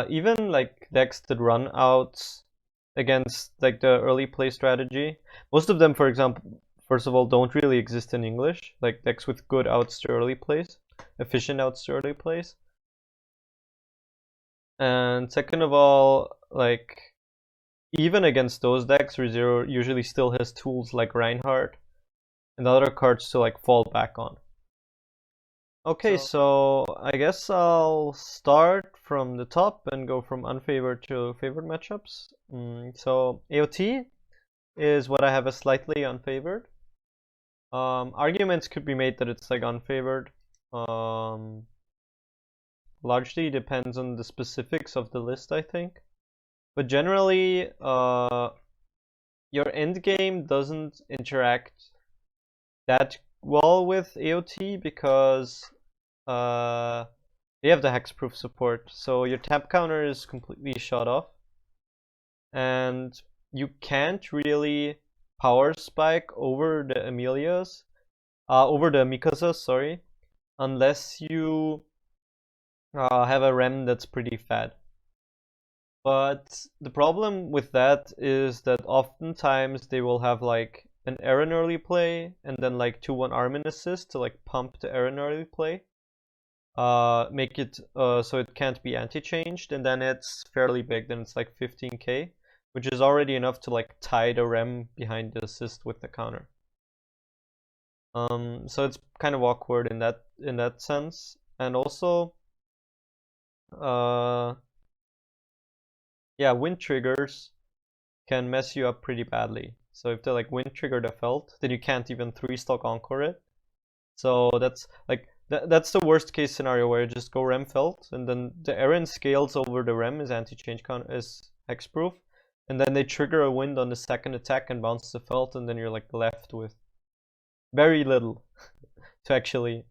[SPEAKER 3] Even like decks that run outs against like the early play strategy, most of them, for example, first of all, don't really exist in English, like decks with good outs to early plays, efficient outs to early plays. And second of all, like even against those decks, ReZero usually still has tools like Reinhardt and other cards to like fall back on. Okay, so I guess I'll start from the top and go from unfavored to favored matchups. So AOT is what I have as slightly unfavored. Arguments could be made that it's like unfavored. Largely depends on the specifics of the list, I think. But generally, your endgame doesn't interact that well with AOT because they have the hexproof support, so your tap counter is completely shut off, and you can't really power spike over the Emilias, over the Mikasas, sorry, unless you have a rem that's pretty fat. But the problem with that is that oftentimes they will have like an Aaron early play and then like 2-1 Armin assist to like pump the Aaron early play. Make it so it can't be anti-changed, and then it's fairly big, then it's like 15k, which is already enough to like tie the rem behind the assist with the counter. So it's kind of awkward in that sense, and also yeah, wind triggers can mess you up pretty badly. So if they like wind trigger the felt, then you can't even 3-stock encore it. So that's like that's the worst case scenario, where you just go rem felt, and then the Aaron scales over the rem is anti-change counter, is hexproof, and then they trigger a wind on the second attack and bounce the felt, and then you're like left with very little to actually,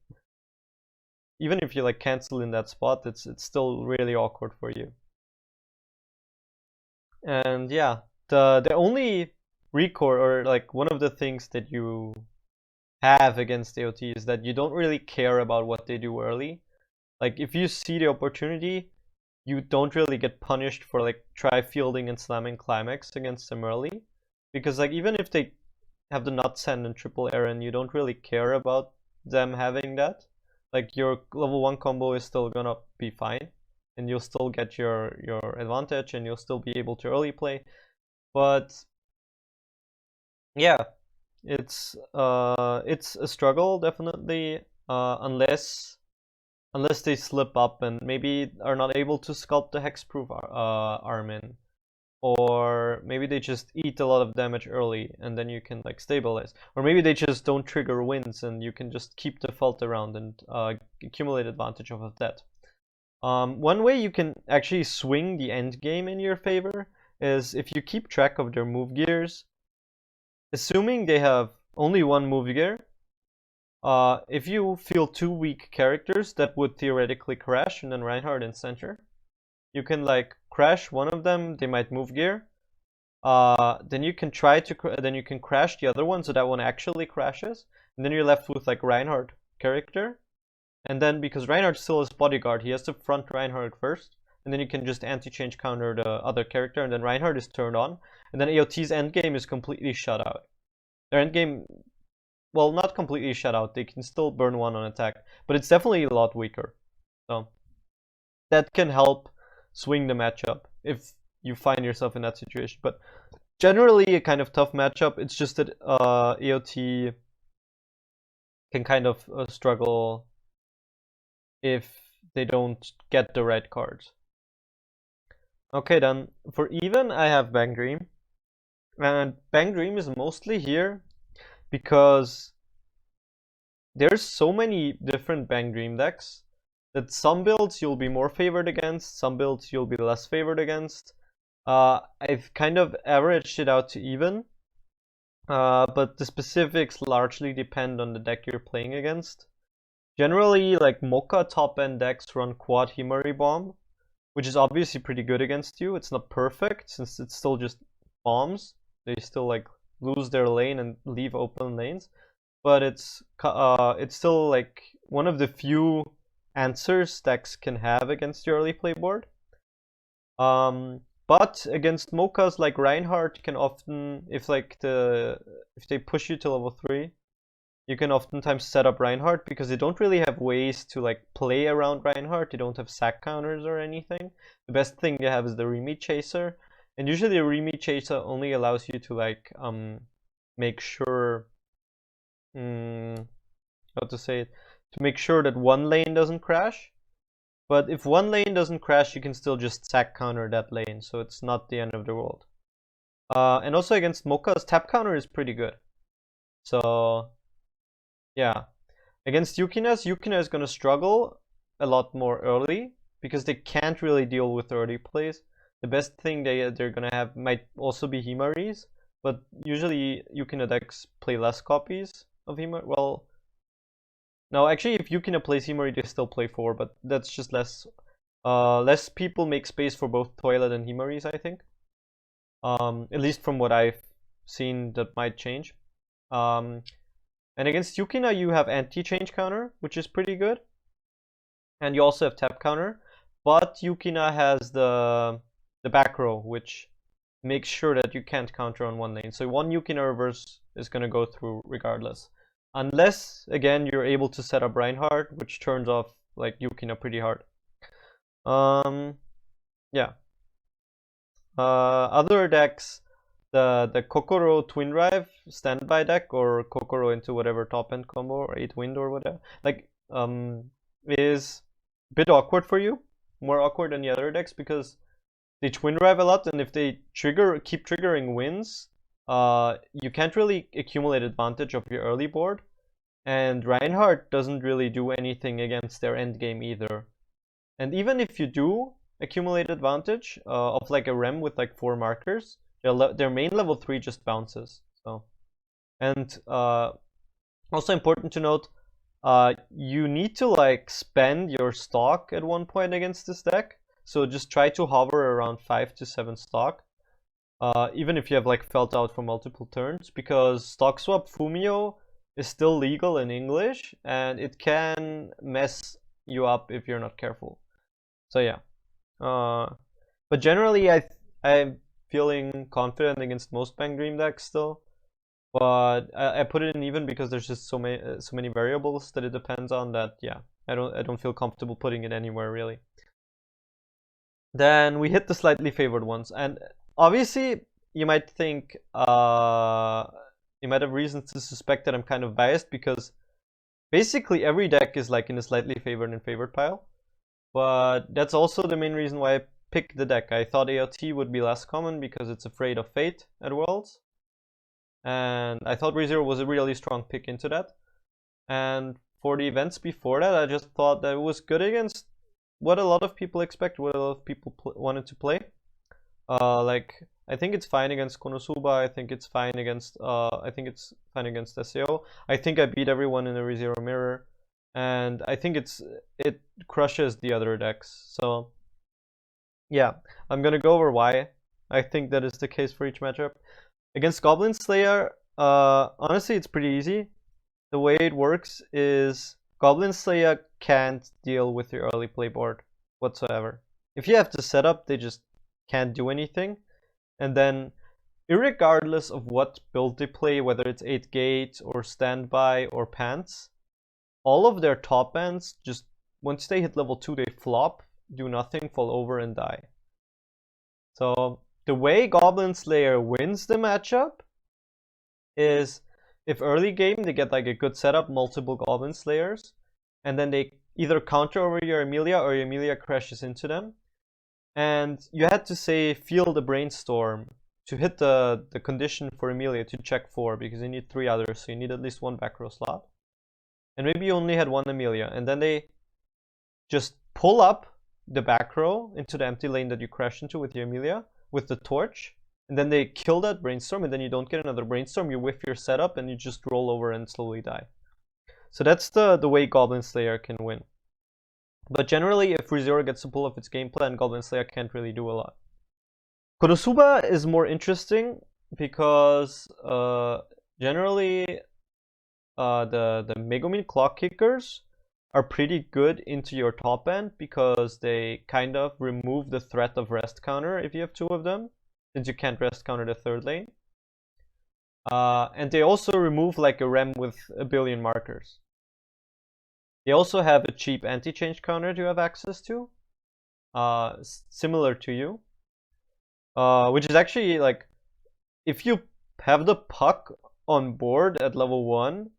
[SPEAKER 3] even if you like cancel in that spot, it's still really awkward for you. And yeah, the only recourse, or like one of the things that you have against AOT, is that you don't really care about what they do early. Like if you see the opportunity, you don't really get punished for like try fielding and slamming climax against them early, because like even if they have the nut send and triple Aaron, you don't really care about them having that. Like your level 1 combo is still gonna be fine, and you'll still get your advantage, and you'll still be able to early play. But yeah, it's a struggle definitely, unless they slip up and maybe are not able to sculpt the hexproof Armin, or maybe they just eat a lot of damage early and then you can like stabilize, or maybe they just don't trigger wins and you can just keep default around and accumulate advantage off of that. One way you can actually swing the end game in your favor is if you keep track of their move gears. Assuming they have only one move gear, if you feel 2 weak characters that would theoretically crash, and then Reinhardt in center, you can like crash one of them, they might move gear. Then you can crash the other one, so that one actually crashes, and then you're left with like Reinhardt character. And then because Reinhardt still has bodyguard, he has to front Reinhardt first, and then you can just anti-change counter the other character, and then Reinhardt is turned on, and then AOT's endgame is completely shut out. Their endgame, well, not completely shut out, they can still burn one on attack, but it's definitely a lot weaker. So that can help swing the matchup if you find yourself in that situation. But generally a kind of tough matchup. It's just that AOT can kind of struggle if they don't get the right cards. Okay, then for even I have Bang Dream, and Bang Dream is mostly here because there's so many different Bang Dream decks that some builds you'll be more favored against, some builds you'll be less favored against. I've kind of averaged it out to even, but the specifics largely depend on the deck you're playing against. Generally, like Mocha top-end decks run quad Himari Bomb, which is obviously pretty good against you. It's not perfect, since it's still just bombs. They still like lose their lane and leave open lanes, but it's still like one of the few answers decks can have against your early play board. But against Mochas like Reinhardt can often, if they push you to level 3, you can oftentimes set up Reinhardt because they don't really have ways to like play around Reinhardt. They don't have sack counters or anything. The best thing they have is the Remy Chaser, and usually the Remy Chaser only allows you to like make sure how to say it, to make sure that one lane doesn't crash. But if one lane doesn't crash, you can still just sack counter that lane, so it's not the end of the world. And also against Mocha's tap counter is pretty good. So yeah, against Yukina is going to struggle a lot more early because they can't really deal with early plays. The best thing they're going to have might also be Himaris, but usually Yukina decks play less copies of Himari. Well, no, actually, if Yukina plays Himari, they still play 4, but that's just less. Less people make space for both Toilet and Himaris, I think. At least from what I've seen, that might change. And against Yukina, you have anti-change counter, which is pretty good. And you also have tap counter. But Yukina has the back row, which makes sure that you can't counter on one lane. So one Yukina reverse is going to go through regardless. Unless, again, you're able to set up Reinhardt, which turns off like Yukina pretty hard. Yeah. Other decks, the Kokoro Twin Drive standby deck, or Kokoro into whatever top end combo, or 8 wind or whatever, like is a bit awkward for you, more awkward than the other decks because they twin drive a lot, and if they keep triggering wins, you can't really accumulate advantage of your early board, and Reinhardt doesn't really do anything against their end game either. And even if you do accumulate advantage of like a Rem with like 4 markers, their main level 3 just bounces. So, and also important to note, you need to like spend your stock at one point against this deck. So just try to hover around 5 to 7 stock, even if you have like felt out for multiple turns, because stock swap Fumio is still legal in English, and it can mess you up if you're not careful. So yeah, but generally I'm feeling confident against most Bang Dream decks still, but I put it in even because there's just so many variables that it depends on that. Yeah, I don't feel comfortable putting it anywhere really. Then we hit the slightly favored ones, and obviously you might think, you might have reasons to suspect that I'm kind of biased because basically every deck is like in a slightly favored and favored pile. But that's also the main reason why I pick the deck. I thought AOT would be less common because it's afraid of Fate at Worlds. And I thought ReZero was a really strong pick into that. And for the events before that, I just thought that it was good against what a lot of people expect, what a lot of people wanted to play. Like, I think it's fine against Konosuba. I think it's fine against SAO. I think I beat everyone in the ReZero mirror, and I think it crushes the other decks. So yeah, I'm gonna go over why I think that is the case for each matchup. Against Goblin Slayer, honestly, it's pretty easy. The way it works is Goblin Slayer can't deal with your early play board whatsoever. If you have to set up, they just can't do anything. And then, irregardless of what build they play, whether it's 8 gate or standby or pants, all of their top ends, just once they hit level 2, they flop, do nothing, fall over, and die. So the way Goblin Slayer wins the matchup is if early game they get like a good setup, multiple Goblin Slayers, and then they either counter over your Emilia or your Emilia crashes into them. And you had to say feel the brainstorm to hit the condition for Emilia to check 4 because you need 3 others, so you need at least 1 back row slot. And maybe you only had 1 Emilia, and then they just pull up the back row into the empty lane that you crashed into with your Emilia with the torch, and then they kill that brainstorm, and then you don't get another brainstorm, you whiff your setup, and you just roll over and slowly die. So that's the way Goblin Slayer can win. But generally, if ReZero gets to pull off its game plan, Goblin Slayer can't really do a lot. Konosuba is more interesting because generally the Megumin Clock Kickers are pretty good into your top end because they kind of remove the threat of rest counter if you have 2 of them, since you can't rest counter the 3rd lane. And they also remove like a rem with a billion markers. They also have a cheap anti-change counter you have access to, similar to you, which is actually like, if you have the puck on board at level 1,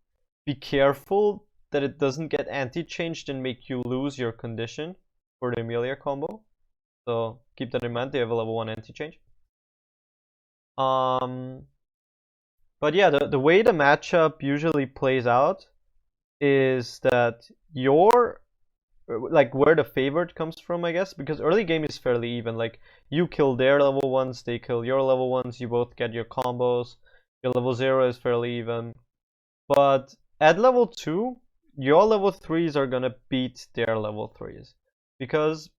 [SPEAKER 3] be careful that it doesn't get anti-changed and make you lose your condition for the Emilia combo. So keep that in mind, they have a level 1 anti-change. But yeah, the way the matchup usually plays out is that like where the favorite comes from, I guess, because early game is fairly even. Like you kill their level 1s, they kill your level 1s, you both get your combos. Your level 0 is fairly even. But at level 2, your level 3s are gonna beat their level 3s because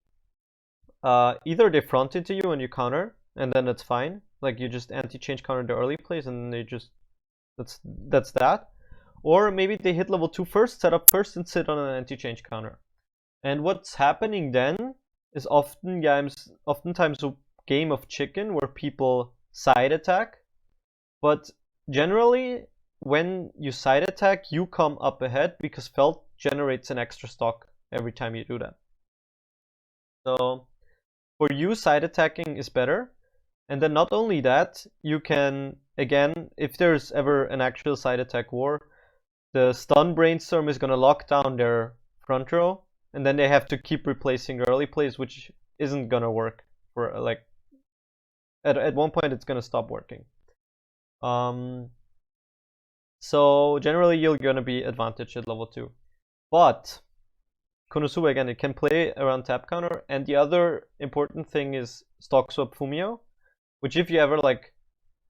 [SPEAKER 3] either they front into you and you counter, and then that's fine. Like you just anti-change counter the early plays, and they just that's that. Or maybe they hit level 2 first, set up first, and sit on an anti-change counter. And what's happening then is oftentimes a game of chicken where people side attack. But generally, when you side attack, you come up ahead because Felt generates an extra stock every time you do that. So for you, side attacking is better. And then not only that, you can, again, if there's ever an actual side attack war, the stun brainstorm is going to lock down their front row, and then they have to keep replacing early plays, which isn't going to work for like at one point it's going to stop working. So generally you're going to be advantaged at level 2. But Konosuba, again, it can play around tap counter, and the other important thing is stock swap Fumio, which if you ever like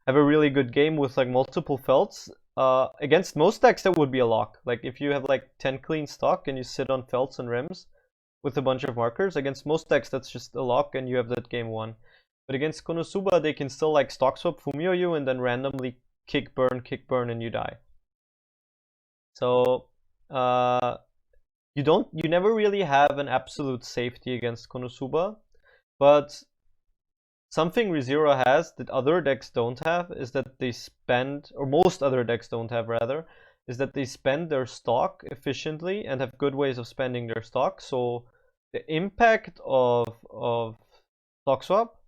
[SPEAKER 3] have a really good game with like multiple Felts, against most decks that would be a lock. Like if you have like 10 clean stock and you sit on Felts and Rims with a bunch of markers, against most decks that's just a lock and you have that game won. But against Konosuba, they can still like stock swap Fumio you and then randomly kick burn, and you die. So you never really have an absolute safety against Konosuba, but something ReZero has that other decks don't have is that they spend, or most other decks don't have rather, is that they spend their stock efficiently and have good ways of spending their stock. So the impact of stock swap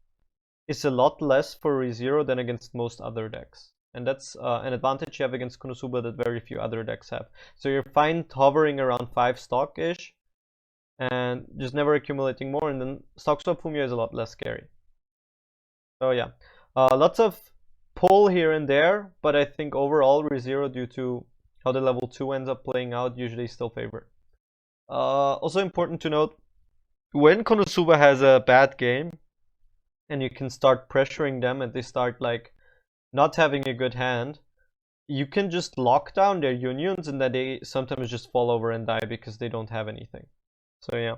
[SPEAKER 3] is a lot less for ReZero than against most other decks. And that's an advantage you have against Konosuba that very few other decks have. So you're fine hovering around 5 stock-ish and just never accumulating more, and then stock swap Fumio is a lot less scary. So yeah, lots of pull here and there, but I think overall ReZero, due to how the level 2 ends up playing out, usually still favored. Also important to note, when Konosuba has a bad game and you can start pressuring them and they start like not having a good hand, you can just lock down their unions and then they sometimes just fall over and die because they don't have anything. So yeah.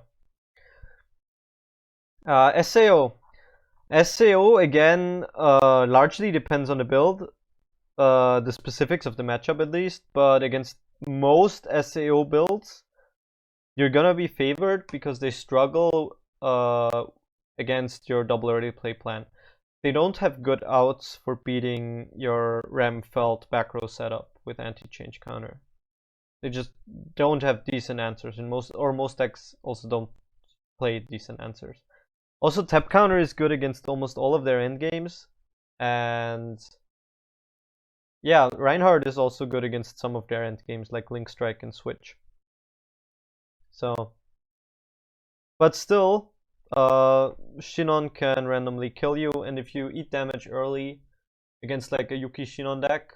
[SPEAKER 3] SAO. SAO again largely depends on the build, the specifics of the matchup at least, but against most SAO builds, you're gonna be favored because they struggle against your double early play plan. They don't have good outs for beating your Ram Felt back row setup with anti-change counter. They just don't have decent answers, and most decks also don't play decent answers. Also, tap counter is good against almost all of their end games, and yeah, Reinhardt is also good against some of their end games like Link Strike and Switch. So, but still, Shinon can randomly kill you, and if you eat damage early against like a Yuki Shinon deck,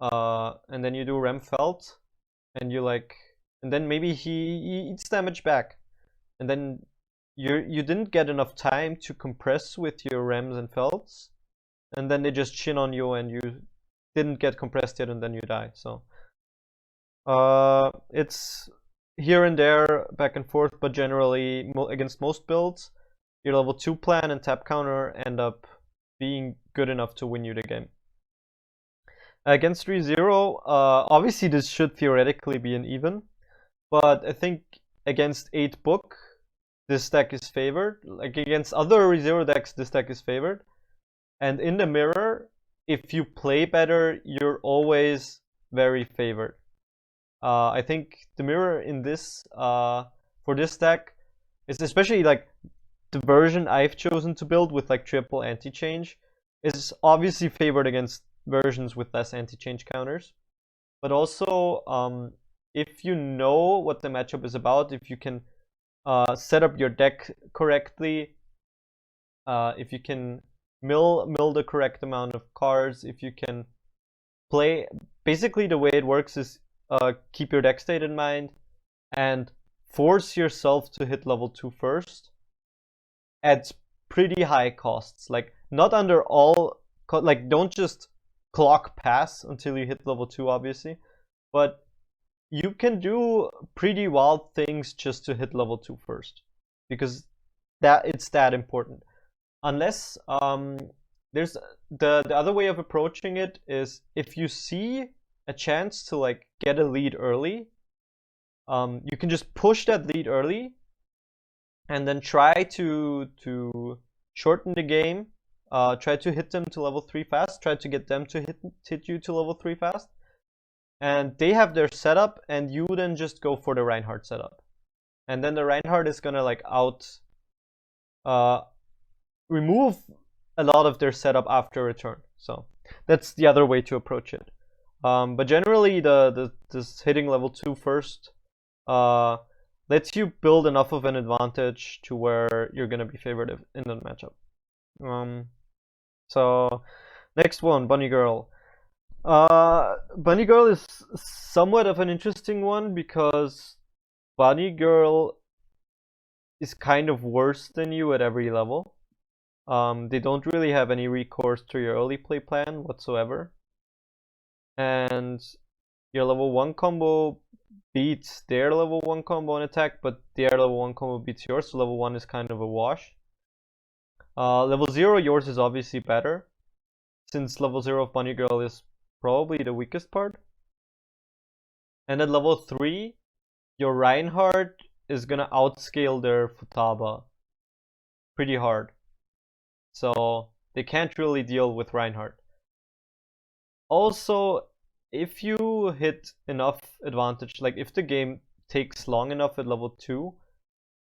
[SPEAKER 3] and then you do Rem Felt, and you like, and then maybe he eats damage back, and then you didn't get enough time to compress with your Rems and Felts, and then they just shin on you and you didn't get compressed yet, and then you die. So it's here and there, back and forth, but generally against most builds, your level 2 plan and tap counter end up being good enough to win you the game. Against ReZero, obviously this should theoretically be an even, but I think against 8 book, this deck is favored. Like against other ReZero decks, this deck is favored. And in the mirror, if you play better, you're always very favored. I think the mirror in this, for this deck, is especially like the version I've chosen to build with like triple anti-change, is obviously favored against versions with less anti-change counters. But also, if you know what the matchup is about, if you can set up your deck correctly, if you can mill the correct amount of cards, if you can play, basically the way it works is keep your deck state in mind and force yourself to hit level 2 first at pretty high costs. Like not under all, like don't just clock pass until you hit level 2 obviously, but you can do pretty wild things just to hit level 2 first, because it's that important. Unless there's the other way of approaching it is, if you see a chance to like get a lead early, you can just push that lead early and then try to shorten the game, try to hit them to level 3 fast, try to get them to hit you to level 3 fast. And they have their setup, and you then just go for the Reinhardt setup. And then the Reinhardt is gonna like remove a lot of their setup after return. So that's the other way to approach it. But generally, this hitting level 2 first lets you build enough of an advantage to where you're gonna be favored in the matchup. So next one, Bunny Girl. Bunny Girl is somewhat of an interesting one because Bunny Girl is kind of worse than you at every level. They don't really have any recourse to your early play plan whatsoever. And your level 1 combo beats their level 1 combo in attack, but their level 1 combo beats yours, so level 1 is kind of a wash. Level 0, yours is obviously better, since level 0 of Bunny Girl is probably the weakest part. And at level 3, your Reinhardt is gonna outscale their Futaba pretty hard. So they can't really deal with Reinhardt. Also, if you hit enough advantage, like if the game takes long enough at level 2,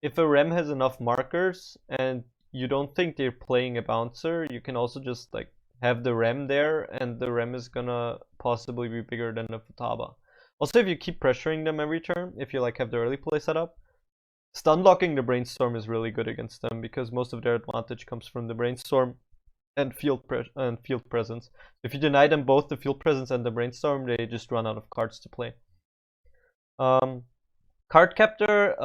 [SPEAKER 3] if a Rem has enough markers and you don't think they're playing a bouncer, you can also just like have the Rem there, and the Rem is gonna possibly be bigger than the Futaba. Also, if you keep pressuring them every turn, if you like have the early play set up, stun locking the Brainstorm is really good against them because most of their advantage comes from the Brainstorm and field presence. If you deny them both the field presence and the Brainstorm, they just run out of cards to play. Card Captor,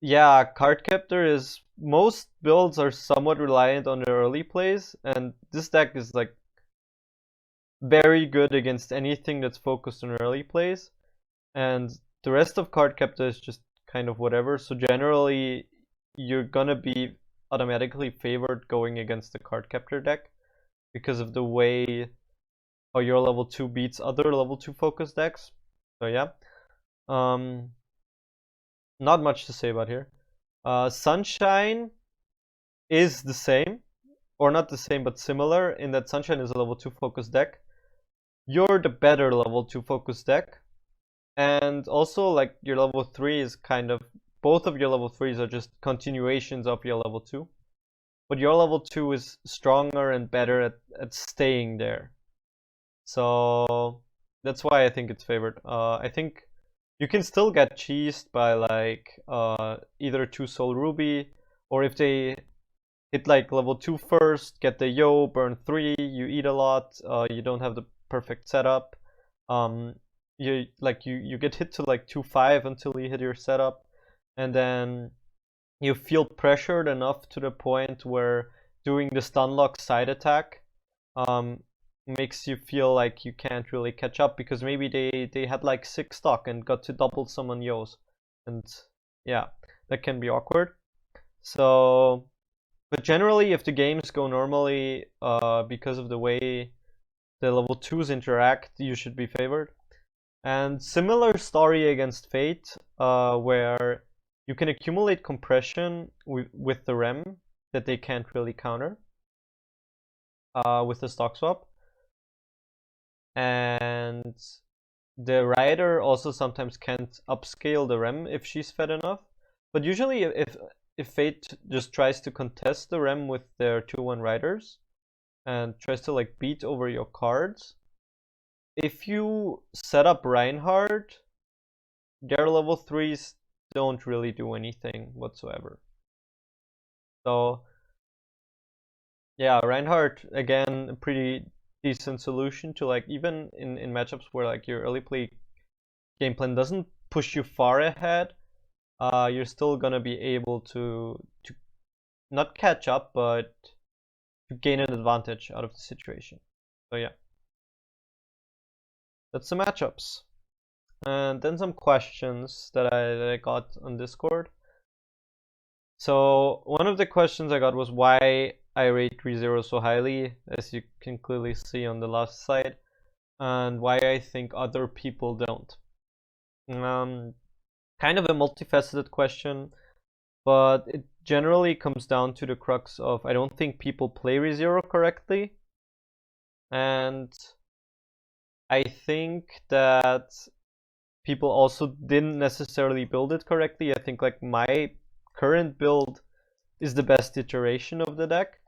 [SPEAKER 3] yeah, Card Captor is, most builds are somewhat reliant on the early plays, and this deck is like very good against anything that's focused on early plays, and the rest of Card Captor is just kind of whatever. So generally, you're gonna be automatically favored going against the Card Captor deck because of the way how your level 2 beats other level 2 focus decks. So yeah, not much to say about here. Sunshine is the same, or not the same, but similar in that Sunshine is a level 2 focus deck. You're the better level 2 focus deck, and also like your level 3 is kind of, both of your level 3s are just continuations of your level 2, but your level 2 is stronger and better at staying there. So that's why I think it's favored. I think you can still get cheesed by like either 2 Soul Ruby, or if they hit like level 2 first, get the Yo, burn 3, you eat a lot, you don't have the perfect setup. You get hit to like 2-5 until you hit your setup, and then you feel pressured enough to the point where doing the stun lock side attack makes you feel like you can't really catch up because maybe they had like 6 stock and got to double summon Yos, and yeah, that can be awkward. So, but generally, if the games go normally, because of the way the level 2s interact, you should be favored. And similar story against Fate, where you can accumulate compression with the Rem that they can't really counter with the stock swap. And the Rider also sometimes can't upscale the Rem if she's fed enough. But usually if Fate just tries to contest the Rem with their 2-1 Riders and tries to like beat over your cards, if you set up Reinhardt, their level 3s don't really do anything whatsoever. So yeah, Reinhardt, again, a pretty decent solution to like, even in matchups where like your early play game plan doesn't push you far ahead, you're still gonna be able to not catch up, but to gain an advantage out of the situation. So yeah, that's the matchups. And then some questions that I got on Discord. So one of the questions I got was why I rate ReZero so highly, as you can clearly see on the left side, and why I think other people don't. Kind of a multifaceted question, but it generally comes down to the crux of, I don't think people play ReZero correctly, and I think that people also didn't necessarily build it correctly. I think like my current build is the best iteration of the deck,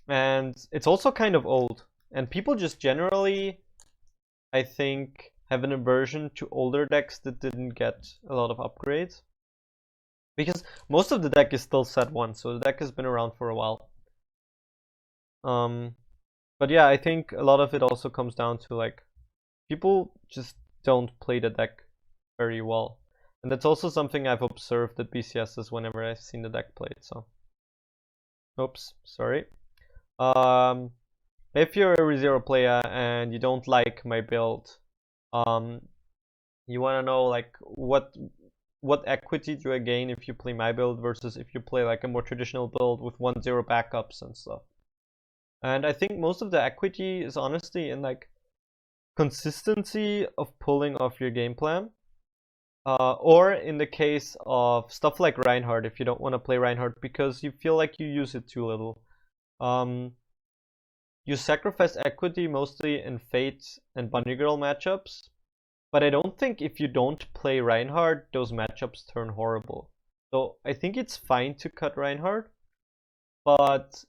[SPEAKER 3] and it's also kind of old, and people just generally, I think, have an aversion to older decks that didn't get a lot of upgrades, because most of the deck is still set 1, so the deck has been around for a while. But yeah, I think a lot of it also comes down to like, people just don't play the deck very well. And that's also something I've observed at BCSs whenever I've seen the deck played, so. Oops, sorry. If you're a ReZero player and you don't like my build, you wanna know like what equity do I gain if you play my build versus if you play like a more traditional build with 1-0 backups and stuff. And I think most of the equity is honestly in like consistency of pulling off your game plan. Or in the case of stuff like Reinhardt, if you don't want to play Reinhardt because you feel like you use it too little. You sacrifice equity mostly in Fate and Bunny Girl matchups, but I don't think if you don't play Reinhardt, those matchups turn horrible. So I think it's fine to cut Reinhardt, but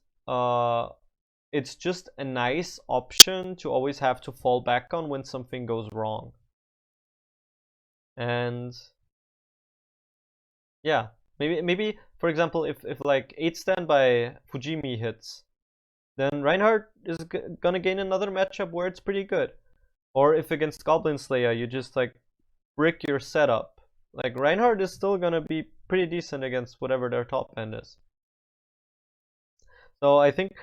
[SPEAKER 3] it's just a nice option to always have to fall back on when something goes wrong. And yeah, maybe for example, if like 8 standby Fujimi hits, then Reinhardt is gonna gain another matchup where it's pretty good. Or if against Goblin Slayer you just like brick your setup, like Reinhardt is still gonna be pretty decent against whatever their top end is. So I think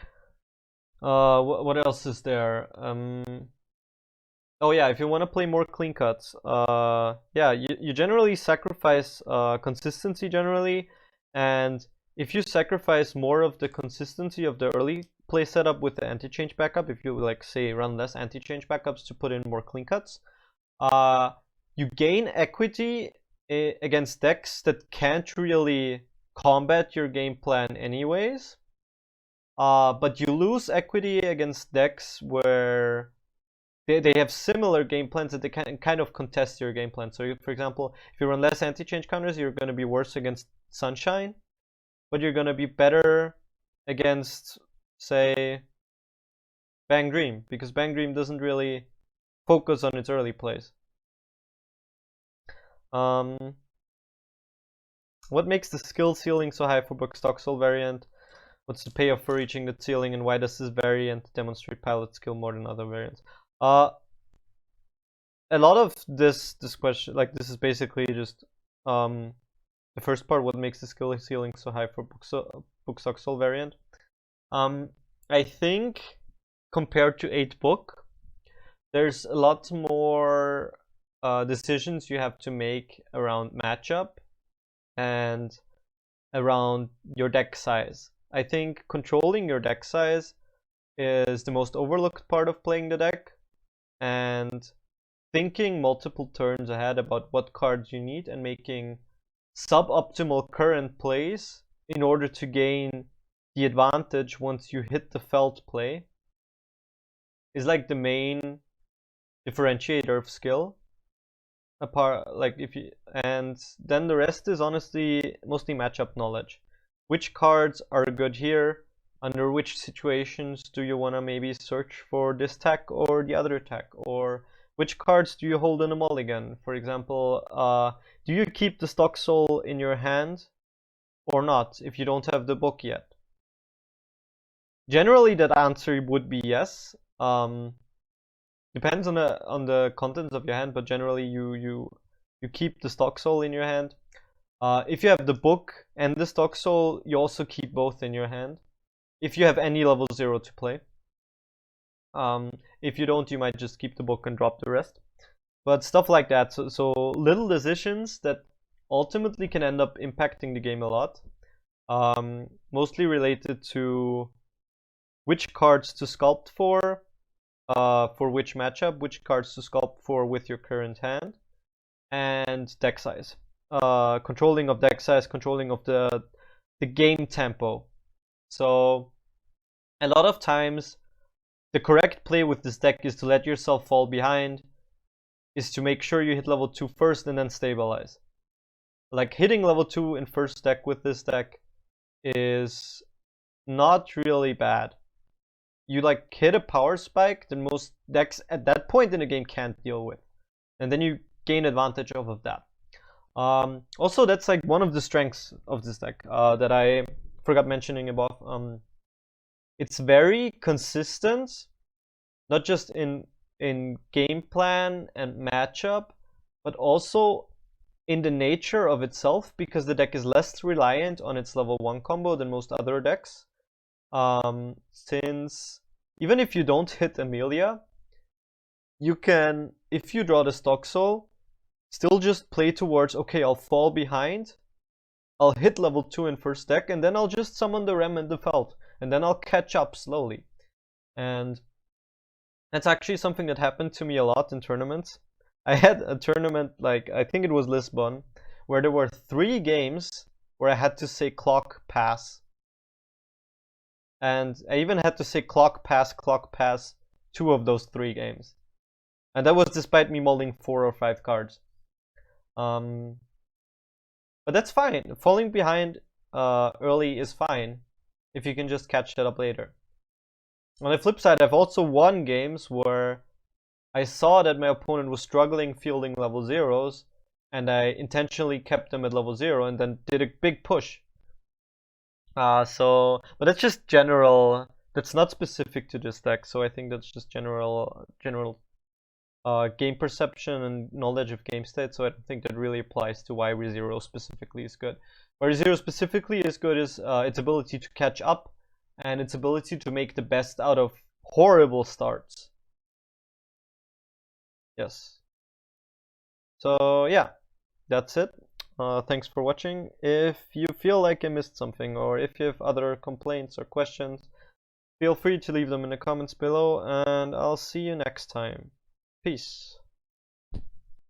[SPEAKER 3] what else is there? Oh yeah, if you want to play more clean cuts, yeah, you generally sacrifice consistency generally, and if you sacrifice more of the consistency of the early play setup with the anti-change backup, if you like say run less anti-change backups to put in more clean cuts, you gain equity against decks that can't really combat your game plan anyways. But you lose equity against decks where they have similar game plans that they can kind of contest your game plan. So, for example, if you run less anti-change counters, you're going to be worse against Sunshine, but you're going to be better against, say, Bang Dream, because Bang Dream doesn't really focus on its early plays. What makes the skill ceiling so high for Book Stock Soul variant? What's the payoff for reaching the ceiling, and why does this variant demonstrate pilot skill more than other variants? A lot of this question, like this is basically just the first part. What makes the skill ceiling so high for Book Stock Soul variant? I think compared to 8 book, there's a lot more decisions you have to make around matchup and around your deck size. I think controlling your deck size is the most overlooked part of playing the deck, and thinking multiple turns ahead about what cards you need and making suboptimal current plays in order to gain the advantage once you hit the felt play is like the main differentiator of skill. And then the rest is honestly mostly matchup knowledge. Which cards are good here? Under which situations do you want to maybe search for this tech or the other tech? Or which cards do you hold in a mulligan? For example, do you keep the Stock Soul in your hand or not if you don't have the book yet? Generally, that answer would be yes. Depends on the contents of your hand, but generally you keep the Stock Soul in your hand. If you have the book and the Stock Soul, you also keep both in your hand. If you have any level 0 to play. If you don't, you might just keep the book and drop the rest. But stuff like that. So little decisions that ultimately can end up impacting the game a lot. Mostly related to which cards to sculpt for which matchup, which cards to sculpt for with your current hand, and deck size. Controlling of deck size, controlling of the game tempo. So a lot of times the correct play with this deck is to let yourself fall behind, is to make sure you hit level 2 first and then stabilize. Like hitting level 2 in first deck with this deck is not really bad. You like hit a power spike that most decks at that point in the game can't deal with, and then you gain advantage off of that. Also, that's like one of the strengths of this deck that I forgot mentioning above. It's very consistent, not just in game plan and matchup, but also in the nature of itself, because the deck is less reliant on its level 1 combo than most other decks. Since even if you don't hit Amelia, you can, if you draw the Stock Soul, still just play towards, okay, I'll fall behind, I'll hit level 2 in first deck, and then I'll just summon the Rem and the Felt, and then I'll catch up slowly. And that's actually something that happened to me a lot in tournaments. I had a tournament, like, I think it was Lisbon, where there were 3 games where I had to say clock pass. And I even had to say clock pass 2 of those 3 games. And that was despite me mulling 4 or 5 cards. But that's fine. Falling behind early is fine if you can just catch that up later. On the flip side, I've also won games where I saw that my opponent was struggling fielding level 0s, and I intentionally kept them at level 0 and then did a big push. But that's just general. That's not specific to this deck, so I think that's just general game perception and knowledge of game state. So I don't think that really applies to why ReZero specifically is good. Why ReZero specifically is good is its ability to catch up and its ability to make the best out of horrible starts. Yes. So yeah, that's it. Thanks for watching. If you feel like I missed something, or if you have other complaints or questions, feel free to leave them in the comments below, and I'll see you next time. Peace.